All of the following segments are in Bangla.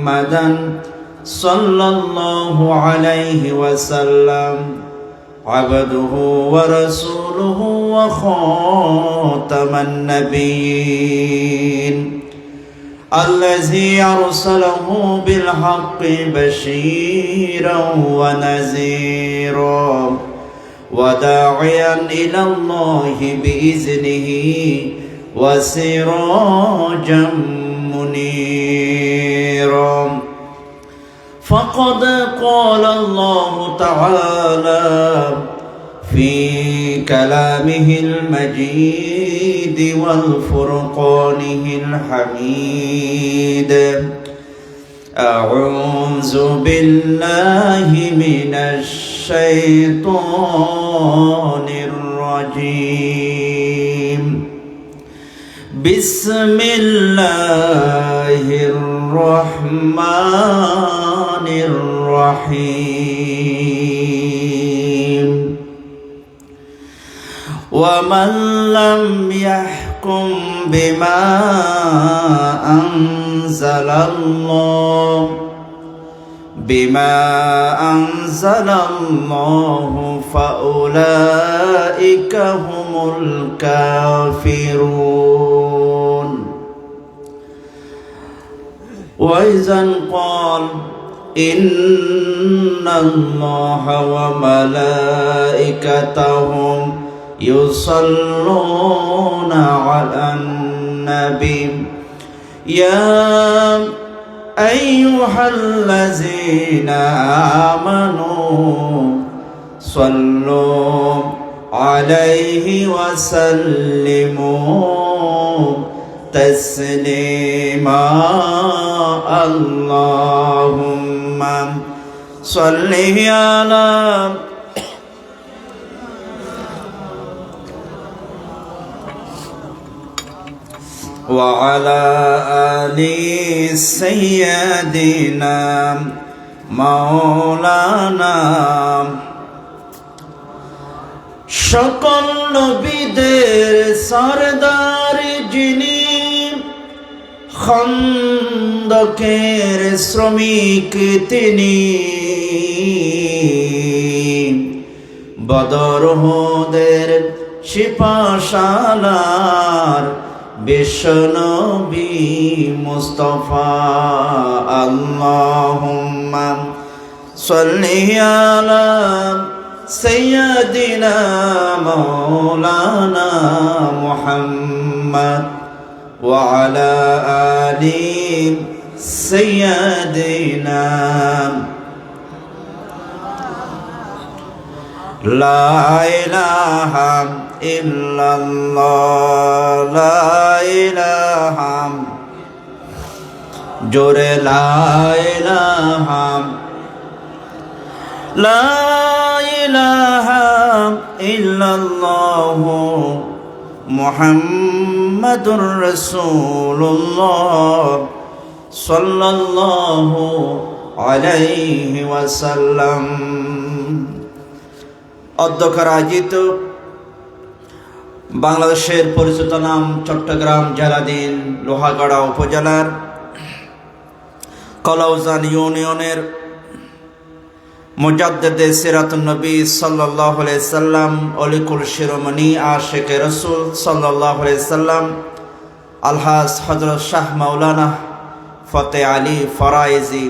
محمدا صلى الله عليه وسلم عبده ورسوله وخاتم النبيين الذي أرسله بالحق بشيرا ونذيرا وداعيا إلى الله بإذنه وسراجا منيرا فقد قال الله تعالى في كلامه المجيد والفرقانه الحميد أعوذ بالله من الشيطان الرجيم بسم الله الرحمن الرحيم ومن لم يحكم بما أنزل الله فأولئك هم الكافرون وإذا قال إن الله وملائكته يصلون على النبي يا أيها الذين آمنوا صلوا عليه وسلموا تسليما اللهم صل على وعلى آل سيدنا مولانا সকল নবীদের সরদার যিনি খন্দকের শ্রমিক তিনি বদর উহুদের শিপাশালার বিশ্বনবী মুস্তাফা আল্লাহুম্মা সাল্লি আলা সাইয়্যিদিনা মাওলানা মুহাম্মদ ওয়া আলা আলি সাইয়্যিদিনা লা ইলাহা ইল্লাল্লাহ লা ইলাহা জোরে লা ইলাহা ইল্লাল্লাহ মুহাম্মাদুর রাসূলুল্লাহ সাল্লাল্লাহু আলাইহি ওয়াসাল্লাম। অধ্যক্ষের আয়োজিত বাংলাদেশের পরিচিত নাম চট্টগ্রাম জেলাধীন লোহাগাড়া উপজেলার কলাউজান ইউনিয়নের মুজাদ্দিদে সিরাতুন নবী সাল্লাল্লাহু আলাইহি সাল্লাম অলিকুল শিরোমণি আশিকে রাসূল সাল্লাল্লাহু আলাইহি সাল্লাম আলহাজ হযরত শাহ মাওলানা ফতেহ আলী ফরায়েজি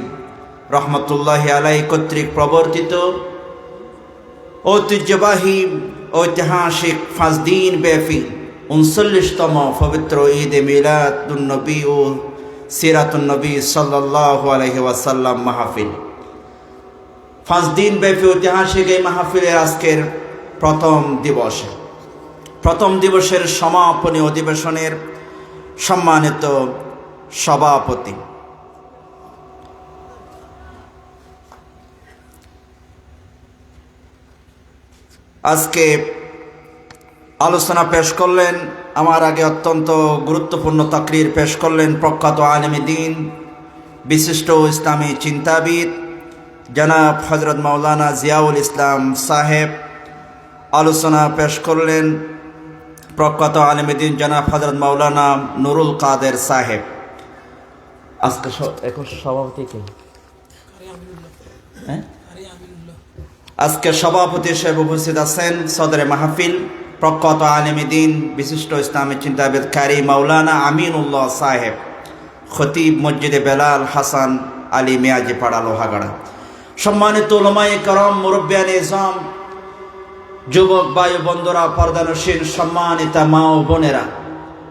রহমতুল্লাহি আলাইহি কর্তৃক প্রবর্তিত ঐতিহ্যবাহী ঐতিহাসিক 5 দিন ব্যাপী 39তম পবিত্র ঈদ মিলাদুন নবী ও সিরাতুন নবী সাল্লাল্লাহু আলাইহি ওয়াসাল্লাম মাহফিল। 5 দিন ব্যাপী ঐতিহাসিক এই মাহফিলের আজকের প্রথম দিবসের সমাপনী অধিবেশনের সম্মানিত সভাপতি আজকে আলোচনা পেশ করলেন, আমার আগে অত্যন্ত গুরুত্বপূর্ণ তাকরির পেশ করলেন প্রখ্যাত আলেমে দ্বীন বিশিষ্ট ইসলামী চিন্তাবিদ জনাব হযরত মাওলানা জিয়াউল ইসলাম সাহেব। আলোচনা পেশ করলেন প্রখ্যাত আলেমে দ্বীন জনাব হযরত মাওলানা নুরুল কাদের সাহেব। আজকে এখন সভাপতি কে? হ্যাঁ, আজকে সভাপতি হিসেবে উপস্থিত আছেন সদরে মাহফিল প্রখ্যাত আলেমে দ্বীন বিশিষ্ট ইসলামী চিন্তাবিদ কারি মাওলানা আমিনুল্লাহ সাহেব, খতিব মসজিদে বেলাল হাসান আলী মিয়াজি পাড়া লোহাগাড়া। সম্মানিত উলামায়ে কেরাম, মুরব্বিয়ানে ইজম, যুবক ভাই বন্ধুরা, পর্দানশীল সম্মানিতা মা ও বোনেরা,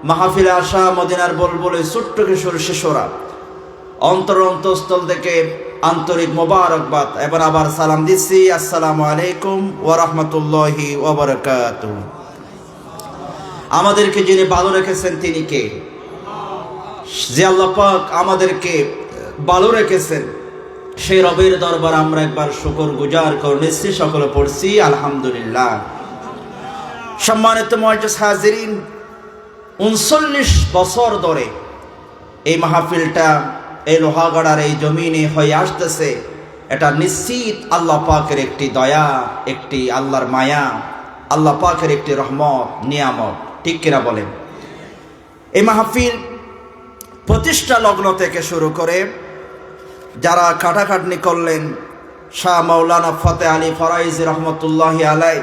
মাহফিলে আসা মদিনার বুলবুল ছোট্ট কিশোর শিশুরা, অন্তরস্থল থেকে আন্তরিক মোবারকবাদ এবং আবার সালাম দিচ্ছি। আসসালামু আলাইকুম ওয়া রাহমাতুল্লাহি ওয়া বারাকাতুহু। আমাদেরকে যিনি ভালো রেখেছেন তিনি কে? যে আল্লাহ পাক আমাদেরকে ভালো রেখেছেন সেই রবের দরবার আমরা একবার শুকর গুজার করে নিচ্ছি, সকলে পড়ছি আলহামদুলিল্লাহ। সম্মানিত মুআজ্জিজ হাজিরিন, ৩৯ বছর ধরে এই মাহফিলটা এই লোহাগাড়ার এই জমিনে হয়ে আসতেছে। এটা নিশ্চিত আল্লাহ পাকের একটি দয়া, একটি আল্লাহর মায়া, আল্লাহ পাকের একটি রহমত, নিয়ামত, ঠিক কিনা বলেন? এই মাহফিল প্রতিষ্ঠা লগ্ন থেকে শুরু করে যারা খাটাখাটনি করলেন, শাহ মাওলানা ফতে আলী ফরাইজি রহমতুল্লাহি আলাই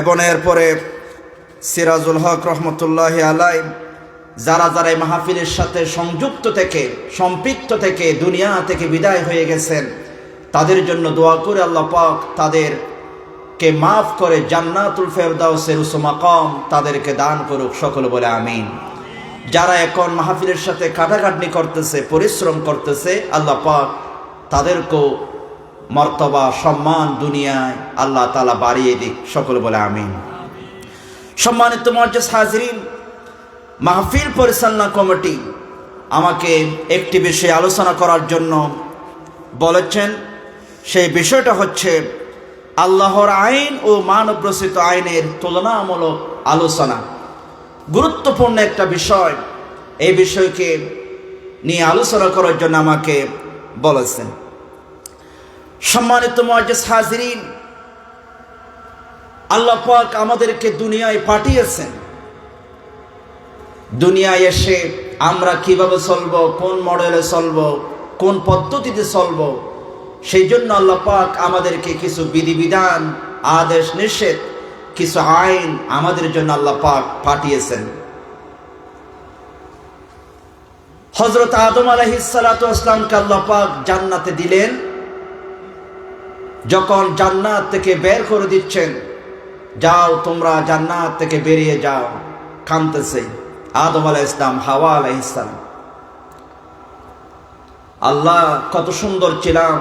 এবং এরপরে সিরাজুল হক রহমতুল্লাহি আলাই, যারা যারা এই মাহফিলের সাথে সংযুক্ত থেকে সম্পৃক্ত থেকে দুনিয়া থেকে বিদায় হয়ে গেছেন, তাদের জন্য দোয়া করে আল্লাহ পাক তাদেরকে মাফ করে জান্নাতুল ফেরদাউসের উচ্চ মাকাম তাদেরকে দান করুক, সকল বলে আমিন। যারা এখন মাহফিলের সাথে খাটাখাটনি করতেছে, পরিশ্রম করতেছে, আল্লাহ পাক তাদেরকেও মর্তবা সম্মান দুনিয়ায় আল্লাহ তাআলা বাড়িয়ে দিক, সকল বলে আমিন। সম্মানিত মুআজ্জিজ হাজিরিন, মাহফিল পরিচালনা কমিটি আমাকে একটি বিষয়ে আলোচনা করার জন্য বলেছেন। সেই বিষয়টা হচ্ছে আল্লাহর আইন ও মানব রচিত আইনের তুলনামূলক আলোচনা। গুরুত্বপূর্ণ একটা বিষয়, এই বিষয়কে নিয়ে আলোচনা করার জন্য আমাকে বলেছেন। সম্মানিত মুআজ্জিজ হাজিরিন, আল্লাহ পাক আমাদেরকে দুনিয়ায় পাঠিয়েছেন। দুনিয়ায় এসে আমরা কিভাবে চলবো, কোন মডেলে চলবো, কোন পদ্ধতিতে চলবো, সেই জন্য আল্লাহ পাক আমাদেরকে কিছু বিধিবিধান, আদেশ নিষেধ, কিছু আইন আমাদের জন্য আল্লাহ পাক পাঠিয়েছেন। হযরত আদম আলাইহিস সালাতু ওয়াস সালামকে আল্লাহ পাক জান্নাতে দিলেন। যখন জান্নাত থেকে বের করে দিচ্ছেন, যাও তোমরা জান্নাত থেকে বেরিয়ে যাও, কাঁদতেছে আদম আলাইহিস সালাম, হাওয়া আলাইহিস সালাম। আল্লাহ, কত সুন্দর ছিলাম,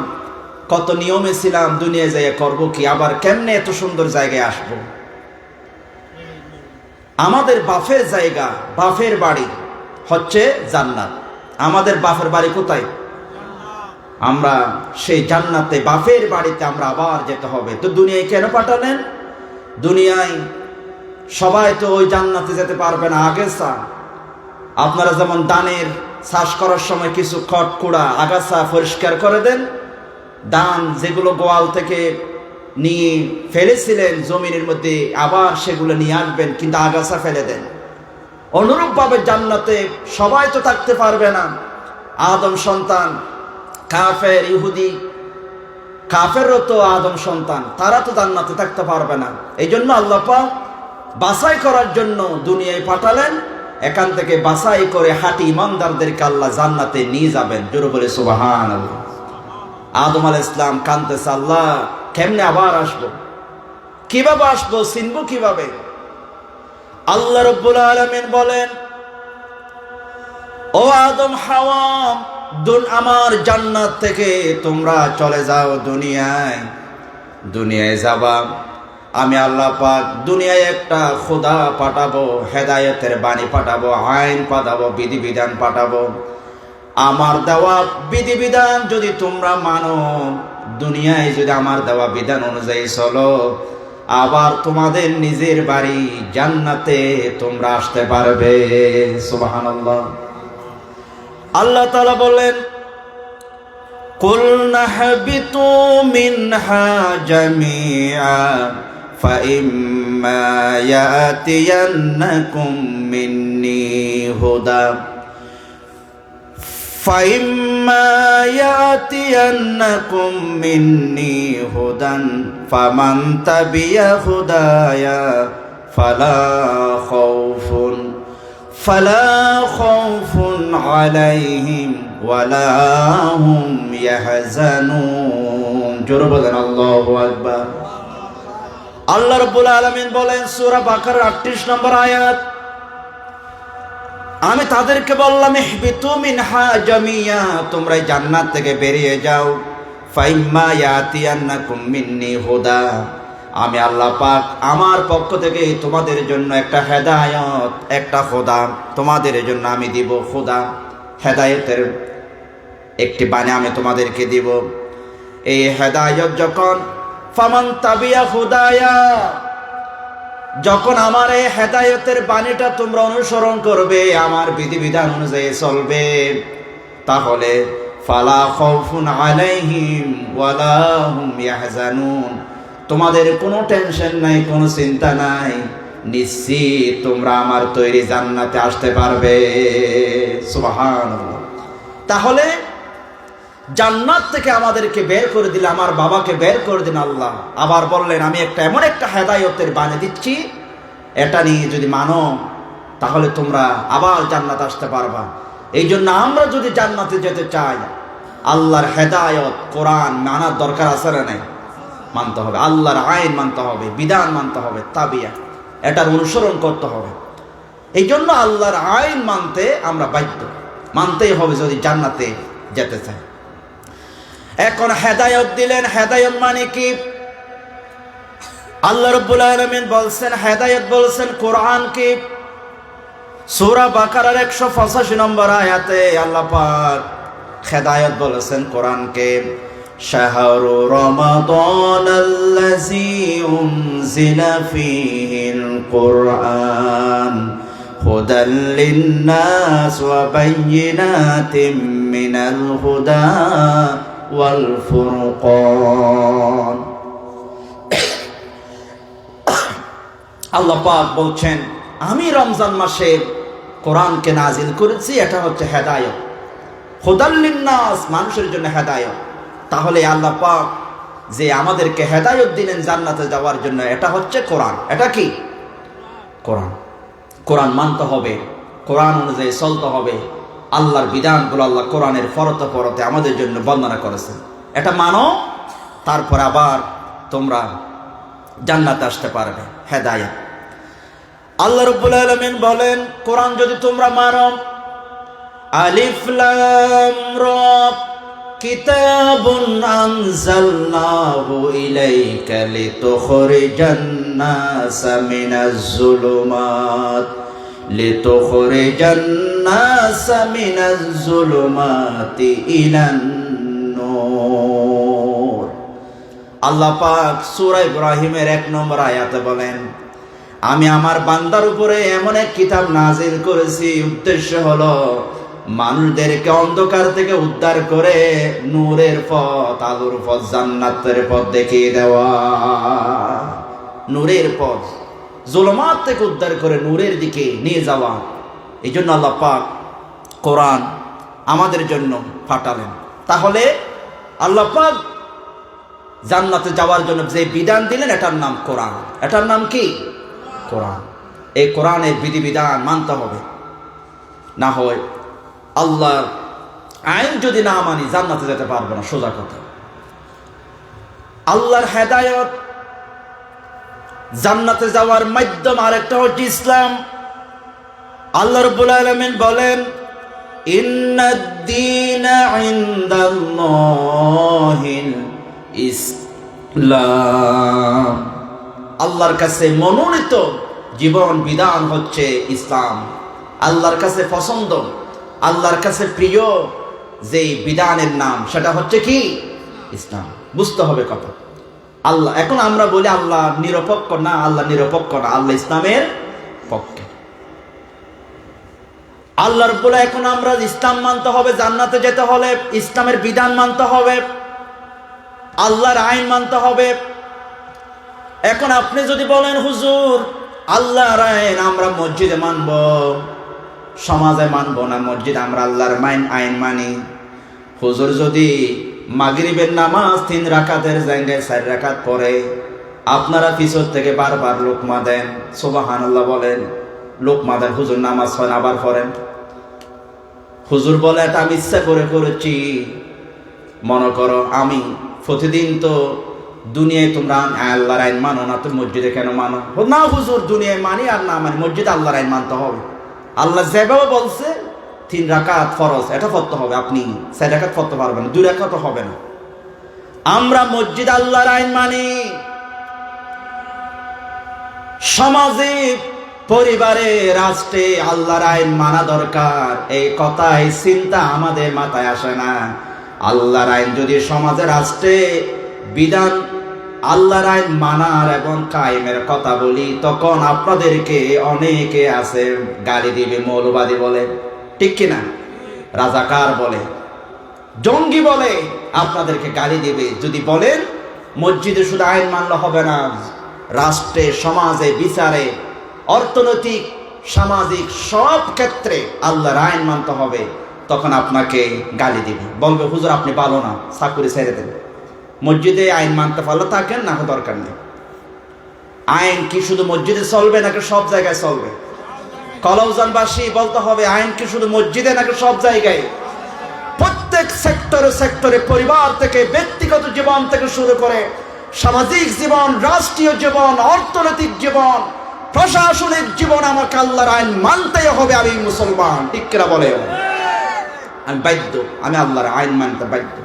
কত নিয়মে ছিলাম, দুনিয়ায় যাইয়া করবো কি, আবার কেমনে এত সুন্দর জায়গায় আসবো? আমাদের বাফের জায়গা, বাফের বাড়ি হচ্ছে জান্নাত। আমাদের বাফের বাড়ি কোথায়? আমরা সেই জান্নাতে, বাফের বাড়িতে আমরা আবার যেতে হবে। তো দুনিয়ায় কেন পাঠালেন? দুনিয়ায় সবাই তো ওই জান্নাতে যেতে পারবে না। আগে আপনারা যেমন ধানের চাষ করার সময় কিছু খড়কুড়া আগাছা পরিষ্কার করে দেন, ধান যেগুলো গোয়াল থেকে নিয়ে ফেলেছিলেন জমিনের মধ্যে, আবার সেগুলো নিয়ে আসবেন, কিন্তু আগাছা ফেলে দেন। অনুরূপভাবে জান্নাতে সবাই তো থাকতে পারবে না। আদম সন্তান, কাফের, ইহুদি, কাফেরও তো আদম সন্তান, তারা তো জান্নাতে থাকতে পারবে না। এই জন্য আল্লাহ পাক বাছাই করার জন্য দুনিয়ায় পাঠালেন। এখান থেকে বাছাই করে হাঁটি ইমানদারদেরকে আল্লাহ জান্নাতে নিয়ে যাবেন। জোরে বলে সুবহানাল্লাহ। আদম আলাইহিস সালাম কাঁদতেছে, আল্লাহ কেমনে আবার আসবো, কিভাবে আসবো, চিনবো কিভাবে? আল্লাহ রাব্বুল আলামিন বলেন, ও আদম, হাওয়া, আমার জান্নাত থেকে তোমরা চলে যাও দুনিয়ায়। দুনিয়ায় যাবা, আমি আল্লাহ পাক দুনিয়ায় একটা খোদা পাঠাবো, হেদায়েতের বাণী পাঠাবো, আইন পাঠাবো, বিধিবিধান পাঠাবো। আমার দেওয়া বিধিবিধান যদি তোমরা মানো, দুনিয়ায় যদি আমার দেওয়া বিধান অনুযায়ী চলো, আবার তোমাদের নিজের বাড়ি জান্নাতে তোমরা আসতে পারবে। সুবহানাল্লাহ। আল্লাহ তাআলা বলেন, কুলনা হাবিতু মিনহা জামিআ ফাইম্মা ইয়াতিয়ান্নাকুম মিন্নি হুদা فإما يأتينكم مني هدى فمن تبع هدايا فلا خوف عليهم ولا هم يحزنون জোরে বলেন আল্লাহু আকবার। আল্লাহ রাব্বুল আলামিন বলেন সূরা বাকারার 38 নম্বর আয়াত, আমি তাদেরকে বললাম ইহবিতু মিনহা জামিয়া, তোমরা জান্নাত থেকে বেরিয়ে যাও। ফাইম্মা ইয়াতিয়ান্নাকুম মিন্নি হুদা, আমি আল্লাহ পাক আমার পক্ষ থেকে তোমাদের জন্য একটা হেদায়েত, একটা খোদা তোমাদের জন্য আমি দিব। খোদা হেদায়েতের একটি বাণী আমি তোমাদেরকে দিব। এই হেদায়েত যখন ফামান তাবিয়া হুদায়া, যখন আমার এই হেদায়েতের বাণীটা তোমরা অনুসরণ করবে, আমার বিধিবিধান অনুযায়ী চলবে, তাহলে ফালা খাউফুন আলাইহিম ওয়ালা হুম ইয়াহজানুন, তোমাদের কোনো টেনশন নাই, কোনো চিন্তা নাই, নিশ্চিত তোমরা আমার তৈরি জান্নাতে আসতে পারবে। সুবহানাল্লাহ। তাহলে জান্নাত থেকে আমাদেরকে বের করে দিলে, আমার বাবাকে বের করে দিন আল্লাহ। আবার বললেন আমি এমন একটা হেদায়েতের বাণী দিচ্ছি, এটা নিয়ে যদি মানো তাহলে তোমরা আবার জান্নাত আসতে পারবা। এই জন্য আমরা যদি জান্নাতে যেতে চাই, আল্লাহর হেদায়েত কোরআন মানার দরকার আছে না নাই? মানতে হবে। আল্লাহর আইন মানতে হবে, বিধান মানতে হবে, তাবিয়া, এটার অনুসরণ করতে হবে। এই জন্য আল্লাহর আইন মানতে আমরা বাধ্য, মানতেই হবে যদি জান্নাতে যেতে চাই। এখন হেদায়েত দিলেন, হেদায়েত মানে কি? আল্লাহ রাব্বুল আলামিন বলছেন হেদায়েত বলছেন কোরআনকে। সূরা বাকারার 185 নম্বর আয়াতে আল্লাহ পাক হেদায়েত বলেছেন কোরআনকে। শাহরু রমাদানাল্লাযী উনজিলা ফীহিল কুরআন হুদাল লিন্নাস ওয়া বায়্যিনাতিম মিনাল হুদা ওয়াল ফুরকান। আল্লাহ পাক বলছেন আমি রমজান মাসে কোরআনকে নাজিল করেছি, এটা হচ্ছে হেদায়েত। হুদাল লিন্নাস, মানুষের জন্য হেদায়েত। তাহলে আল্লাহ পাক যে আমাদেরকে হেদায়েত দিলেন জান্নাতে যাওয়ার জন্য, এটা হচ্ছে কোরআন। এটা কি? কোরআন। কোরআন মানতে হবে, কোরআন অনুযায়ী চলতে হবে। আল্লাহর বিধানগুলো আল্লাহ কোরআনের পরতে পরতে আমাদের জন্য বর্ণনা করেছেন। এটা মানো, তারপর আবার তোমরা জান্নাতে আসতে পারবে। হেদায়েত। আল্লাহ রাব্বুল আলামিন বলেন কোরআন যদি তোমরা মানো, আলিফ লাম রা কিতাবুন আনজালনাহু ইলাইকা লিতুখরিজান নাসা মিনাজ যুলুমাতি ইলান নূর। আল্লাহ পাক সূরা ইব্রাহিমের 1 নম্বর আয়াতে বলেন আমি আমার বান্দার উপরে এমন এক কিতাব নাজিল করেছি, উদ্দেশ্য হলো মানুষদেরকে অন্ধকার থেকে উদ্ধার করে নূরের পথ, আলোর পথ, জান্নাতের পথ দেখিয়ে দেওয়া। নূরের পথ, জুলুমাত থেকে উদ্ধার করে নূরের দিকে নিয়ে যাওয়া। এই জন্য আল্লাহ পাক কোরআন আমাদের জন্য পাঠালেন। তাহলে আল্লাহ পাক জান্নাতে যাওয়ার জন্য যে বিধান দিলেন, এটার নাম কোরআন। এটার নাম কি? কোরআন। এই কোরআনের বিধিবিধান মানতে হবে, না হয় আল্লাহর আইন যদি না মানি জান্নাতে যেতে পারবো না। সোজা কথা। আল্লাহর হেদায়েত জান্নাতে যাওয়ার মাধ্যম আরেকটা হচ্ছে ইসলাম। আল্লাহ রাব্বুল আলামিন বলেন ইন্নাদ-দীনা ইনদাল্লাহিল ইসলাম, আল্লাহর কাছে মনোনীত জীবন বিধান হচ্ছে ইসলাম। আল্লাহর কাছে পছন্দ, আল্লাহর কাছে প্রিয় যে বিধানের নাম, সেটা হচ্ছে কি? ইসলাম। বুঝতে হবে কথা। আল্লাহ, এখন আমরা বলি আল্লাহ নিরপেক্ষ না, আল্লাহ নিরপেক্ষ না, আল্লাহ ইসলামের পক্ষে। আল্লাহর বলে এখন আমরা ইসলাম মানতে হবে, জান্নাতে যেতে হলে ইসলামের বিধান মানতে হবে, আল্লাহর আইন মানতে হবে। এখন আপনি যদি বলেন হুজুর আল্লাহর আইন আমরা মসজিদে মানব, সমাজে মানব না, মসজিদ আমরা আল্লাহর আইন মানি। হুজুর যদি মাগরিবের নামাজ 3 রাকাতের জায়গায় 4 রাকাত পড়ে, আপনারা পিছর থেকে বারবার লোকমা দেন, সুবহানাল্লাহ বলেন, লোকমা দেন, হুজুর নামাজ হয় না আবার পড়েন। হুজুর বলে এটা আমি ইচ্ছা করে করেছি। মনে করো আমি প্রতিদিন তো দুনিয়ায় তোমরা আল্লাহর আইন মানো না, তুমি মসজিদে কেন মানো? না হুজুর, দুনিয়ায় মানি আর না মানি, মসজিদে আল্লাহর আইন মানতে হবে। আল্লাহ যেভাবে বলছে 3 রাকাত ফরজ, এটা পড়তে হবে। আপনি 4 রাকাত পড়তে পারবেন না, 2 রাকাত হবে না। আমরা মসজিদ আল্লাহর আইন মানি। সমাজে, পরিবারে, রাষ্ট্রে আল্লাহর আইন মানা দরকার, এই কথাই চিন্তা আমাদের মাথায় আসে না। আল্লাহর আইন যদি সমাজে, রাষ্ট্রে বিধান আল্লাহর আইন মানার এবং কায়েমের কথা বলি, তখন আপনাদেরকে অনেকে আছে গালি দিবে, মৌলবাদী বলে, ঠিক কিনা, রাজাকার বলে, জঙ্গি বলে, আপনাদেরকে গালি দিবে। যদি বলেন মসজিদে শুধু আইন মানলে হবে না, রাষ্ট্রে, সমাজে, বিচারে, অর্থনৈতিক, সামাজিক সব ক্ষেত্রে আল্লাহর আইন মানতে হবে, তখন আপনাকে গালি দিবে, বলবে হুজুর আপনি ভালো না, চাকরি ছেড়ে দেন, মসজিদে আইন মানতে পারলে থাকেন, না দরকার নেই। আইন কি শুধু মসজিদে চলবে নাকি সব জায়গায় চলবে? কলাউজানবাসী বলতে হবে, আইন কি শুধু মসজিদে নাকি সব জায়গায়? প্রত্যেক সেক্টরে সেক্টরে, পরিবার থেকে, ব্যক্তিগত জীবন থেকে শুরু করে সামাজিক জীবন, রাষ্ট্রীয় জীবন, অর্থনৈতিক জীবন, প্রশাসনিক জীবন, আমাকে আল্লাহর আইন মানতেই হবে। আমি মুসলমান, ঠিক কিনা বলে? আমি বাধ্য, আমি আল্লাহর আইন মানতে বাধ্য।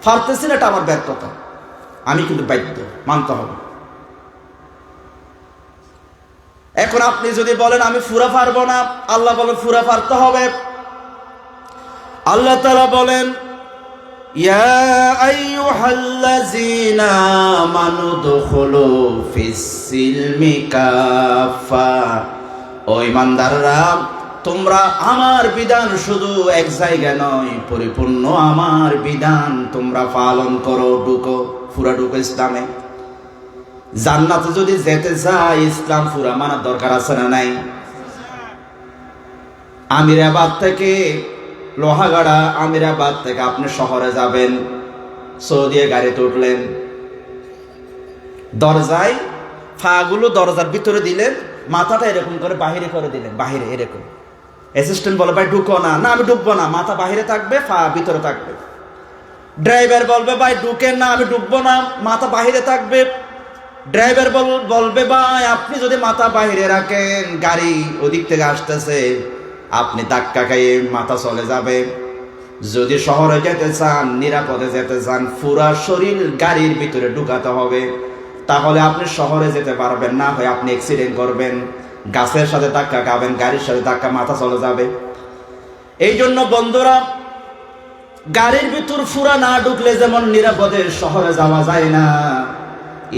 পারতেছি না, এটা আমার ব্যর্থতা, আমি কিন্তু বাধ্য, মানতে হবে। এখন আপনি যদি বলেন আমি পুরা পারবো না, আল্লাহ বলেন পুরা পারতে হবে। আল্লাহ তাআলা বলেন, ইয়া আইয়ুহাল্লাযীনা আমানু দুখুলু ফিস-সিলমি কাফা, ও ঈমানদাররা, তোমরা আমার বিধান শুধু এক জায়গা নয়, পরিপূর্ণ আমার বিধান তোমরা পালন করো, ঢুকো, পুরা ঢুকো ইসলামে। জান্নাতে যদি যেতে চাই, ইসলাম পুরা মানার দরকার আছে না নাই? আমিরাবাদ থেকে, লোহাগাড়া আমিরাবাদ থেকে আপনি শহরে যাবেন, সৌদিয়া গাড়িতে উঠলেন, দরজায় ফাগুলো দরজার ভিতরে দিলেন, মাথাটা এরকম করে বাহিরে করে দিলেন, বাহিরে এরকম। অ্যাসিস্ট্যান্ট বলে ভাই ঢুকো না, না আমি ঢুকবো না, মাথা বাহিরে থাকবে, ফা ভিতরে থাকবে। ড্রাইভার বলবে ভাই ঢুকেন না, আমি ঢুকবো না, মাথা বাহিরে থাকবে। ড্রাইভার বলবে ভাই আপনি যদি মাথা বাহিরে রাখেন, গাড়ি ওদিক থেকে আসতেছে, আপনি ধাক্কা খাইয়ে মাথা চলে যাবে। যদি শহরে যেতে চান, নিরাপদে যেতে চান, পুরা শরীর গাড়ির ভিতরে ঢুকাতে হবে, তাহলে আপনি শহরে যেতে পারবেন না, হয় আপনি অ্যাক্সিডেন্ট করবেন, গাছের সাথে ধাক্কা খাবেন, গাড়ির সাথে ধাক্কা, মাথা চলে যাবে। এই জন্য বন্ধুরা, গাড়ির ভিতর পুরা না ঢুকলে যেমন নিরাপদে শহরে যাওয়া যায় না,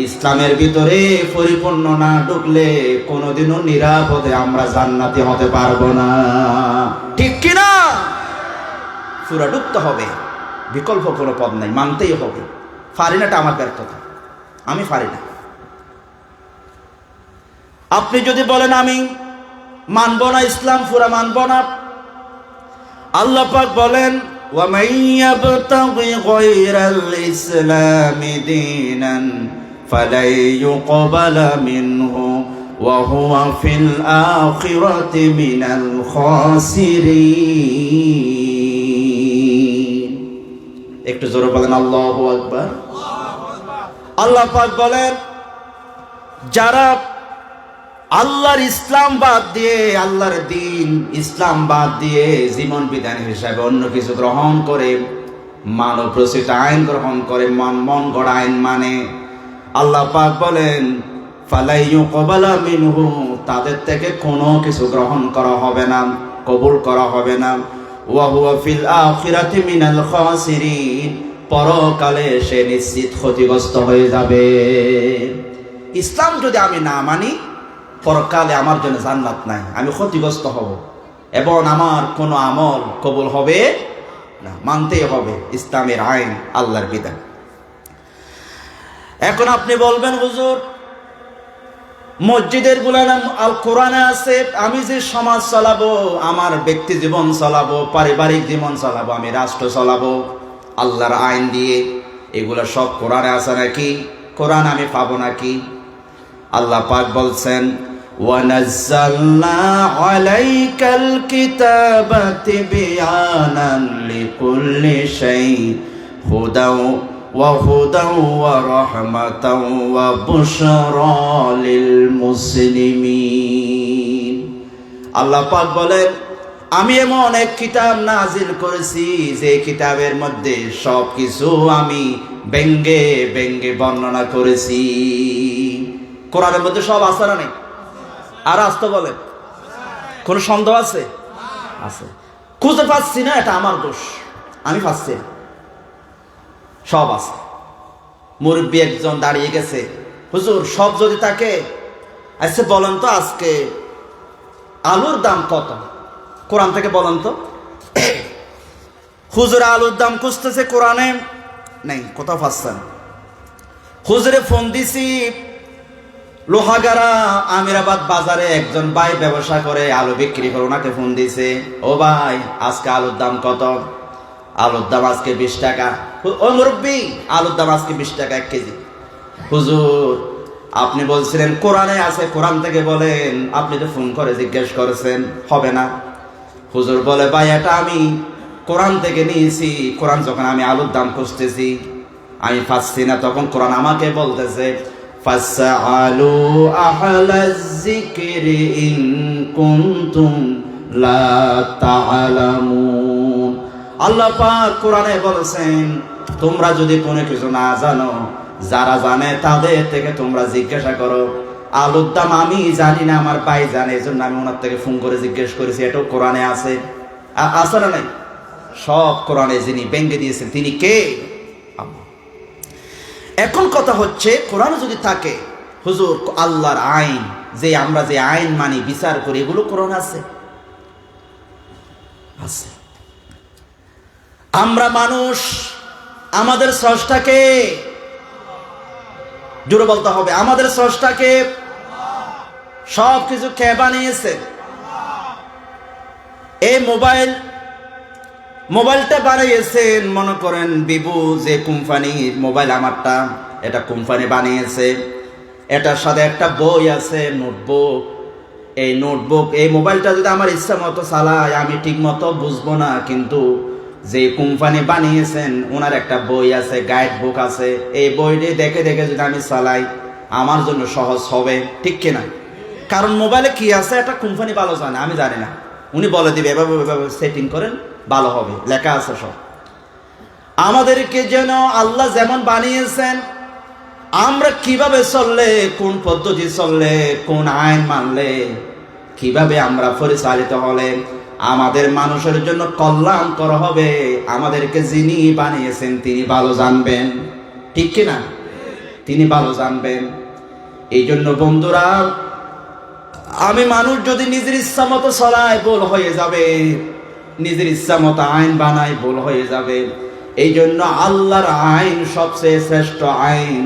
ইসলামের ভিতরে পরিপূর্ণ না ঢুকলে কোনোদিনও নিরাপদে আমরা জান্নাতি হতে পারবো না, ঠিক কিনা? পুরা ঢুকতে হবে, বিকল্প কোনো পথ নাই, মানতেই হবে। পারি না, এটা আমার ব্যর্থতা, আমি পারি না। আপনি যদি বলেন আমি মানব না, ইসলাম পুরা মানব না, আল্লাহ পাক বলেন, وَمَن يَبْتَغِ غَيْرَ الْإِسْلَامِ دِينًا فَلَن يُقْبَلَ مِنْهُ وَهُوَ فِي الْآخِرَةِ مِنَ الْخَاسِرِينَ। একটু জোরে বলেন আল্লাহু আকবার। আল্লাহ পাক বলেন, যারা আল্লাহর ইসলাম বাদ দিয়ে, আল্লাহর দিন ইসলাম বাদ দিয়ে জীবন বিধান হিসাবে অন্য কিছু গ্রহণ করে, মানব রচিত আইন গ্রহণ করে, মন গড়া আইন মানে, আল্লাহ পাক বলেন ফালাই ইউকবালা মিনহু, তাদের থেকে কোনো কিছু গ্রহণ করা হবে না, কবুল করা হবে না। ওয়া হুয়া ফিল আখিরাতি মিনাল খাসিরিন, পরকালে সে নিশ্চিত ক্ষতিগ্রস্ত হয়ে যাবে। ইসলাম যদি আমি না মানি, পরকালে আমার জন্য জান্নাত নাই, আমি ক্ষতিগ্রস্ত হব এবং আমার কোনো আমল কবুল হবে না। মানতেই হবে ইসলামের আইন, আল্লাহর বিধান। এখন আপনি বলবেন হুজুর মসজিদের গুলা নাম আল কোরআনে আছে। আমি যে সমাজ চালাবো, আমার ব্যক্তি জীবন চালাবো, পারিবারিক জীবন চালাবো, আমি রাষ্ট্র চালাবো আল্লাহর আইন দিয়ে, এগুলা সব কোরআনে আছে নাকি? কোরআন আমি পাবো নাকি? আল্লাহ পাক বলছেন ওয়ানাজ্জালনা আলাইকাল কিতাবা তিবয়ানান লিকুল্লি শাই হুদাও ওয়া রাহমাতাও ওয়া বুশরা লিল মুসলিমিন। আল্লাহ পাক বলেন আমি এমন এক কিতাব নাজিল করেছি যে কিতাবের মধ্যে সব কিছু আমি ব্যঙ্গে ব্যঙ্গে বর্ণনা করেছি। কোরআনের মধ্যে সব আছে না নেই? আর আসতে বলেন, কোন সন্দেহ আছে? আছে। খুঁজে পাচ্ছি না, এটা আমার দোষ, আমি পাচ্ছি না। সব আছে। মুরব্বী একজন দাঁড়িয়ে গেছে, হুজুর সব যদি থাকে, আচ্ছা বলেন তো আজকে আলুর দাম কত? কোরআন থেকে বলেন তো। হুজুর আলুর দাম খুঁজতেছে, কোরআনে নেই, কোথাও পাচ্ছেন। হুজুরে ফোন দিছি লোহাগাড়া আমিরাবাদ বাজারে, একজন ভাই ব্যবসা করে, আলু বিক্রি করে, ওনাকে ফোন দিছে, ও ভাই আজকে আলুর দাম কত? আলুর দাম আজকে 20 টাকা। ও মুরব্বী, আলুর দাম আজকে 20 টাকা 1 কেজি। হুজুর আপনি বলছিলেন কোরআনে আছে, কোরআন থেকে বলেন, আপনি তো ফোন করে জিজ্ঞেস করেছেন, হবে না। হুজুর বলে ভাই এটা আমি কোরআন থেকে নিয়েছি, কোরআন যখন আমি আলুর দাম খুঁজতেছি আমি পাচ্ছি না, তখন কোরআন আমাকে বলতেছে ফাসআলু আহলাজ যিকরি ইন কুনতুম লা তা'লামুন। আল্লাহ পাক কোরআনে বলেছেন তোমরা যদি কোনো কিছু না জানো, যারা জানে তাদের থেকে তোমরা জিজ্ঞাসা করো। আলুর দাম আমি জানি না, আমার ভাই জানে, এজন্য আমি ওনার থেকে ফোন করে জিজ্ঞেস করেছি। এটাও কোরআনে আছে, আছে না নাই? সব কোরআনে যিনি ব্যঙ্গে দিয়েছেন তিনি কে? এখন কথা হচ্ছে কোরআন যদি থাকে, হুজুর আল্লাহর আইন যে আমরা যে আইন মানি বিচার করি, এগুলো কোরআন আছে? আছে। আমরা মানুষ, আমাদের স্রষ্টাকে জোরে বলতে হবে, আমাদের স্রষ্টাকে সব কিছু কে বানিয়েছে? এই মোবাইলটা বানিয়েছেন মনে করেন ভিভো, যে কোম্পানির মোবাইল আমারটা, এটা কোম্পানি বানিয়েছে। এটার সাথে একটা বই আছে, নোটবুক। এই মোবাইলটা যদি আমার ইচ্ছা মতো চালাই, আমি ঠিক মতো বুঝবো না, কিন্তু যে কোম্পানি বানিয়েছেন ওনার একটা বই আছে, গাইড বুক আছে। এই বইটি দেখে দেখে যদি আমি চালাই, আমার জন্য সহজ হবে, ঠিক কিনা? কারণ মোবাইলে কি আছে এটা কোম্পানি ভালো জানে, আমি জানি না। উনি বলে দিবে এভাবে এভাবে সেটিং করেন, ভালো হবে, লেখা আছে সব। আমাদেরকে যেন আল্লাহ যেমন বানিয়েছেন, আমরা কিভাবে চললে, কোন পদ্ধতি চললে, কোন আইন মানলে, কিভাবে আমরা পরিচালিত হলে আমাদের মানুষের জন্য কল্যাণকর হবে, আমাদেরকে যিনি বানিয়েছেন তিনি ভালো জানবেন, ঠিক কিনা? তিনি ভালো জানবেন। এই জন্য বন্ধুরা, আমি মানুষ যদি নিজের ইচ্ছা মতো চলায়, ভুল হয়ে যাবে। নিজের ইচ্ছা মতো আইন বানায়, ভুল হয়ে যাবে। এই জন্য আল্লাহর আইন সবচেয়ে শ্রেষ্ঠ আইন।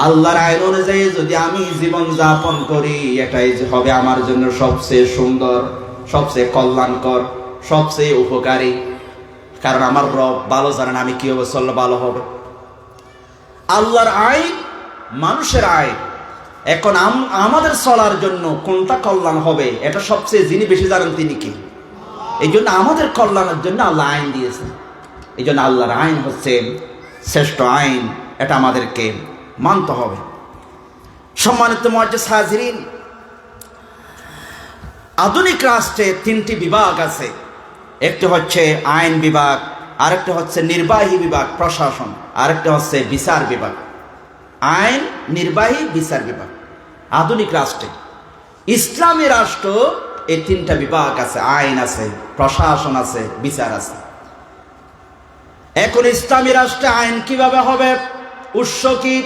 আল্লাহর আইন অনুযায়ী যদি আমি জীবন যাপন করি, এটাই হবে আমার জন্য সবচেয়ে সুন্দর, সবচেয়ে কল্যাণকর, সবচেয়ে উপকারী। কারণ আমার রব ভালো জানেন আমি কিভাবে চললে ভালো হবে। আল্লাহর আইন মানুষের আইন। এখন আমাদের চলার জন্য কোনটা কল্যাণ হবে, এটা সবচেয়ে যিনি বেশি জানেন তিনি কি। এই জন্য আমাদের কল্যাণের জন্য আল্লাহ আইন দিয়েছেন। এই জন্য আল্লাহর আইন হচ্ছে শ্রেষ্ঠ আইন, এটা আমাদেরকে মানতে হবে। সম্মানিত মুআজ্জিজ হাজিরিন, আধুনিক রাষ্ট্রে 3টি বিভাগ আছে। একটি হচ্ছে আইন বিভাগ, আরেকটা হচ্ছে নির্বাহী বিভাগ, প্রশাসন, আরেকটা হচ্ছে বিচার বিভাগ। আইন, নির্বাহী, বিচার বিভাগ। আধুনিক রাষ্ট্রে, ইসলামী রাষ্ট্র, এই 3টা বিভাগ আছে, আইন আছে, প্রশাসন আছে, বিচার আছে। এখন ইসলামী রাষ্ট্রে আইন কিভাবে হবে, উৎস কি?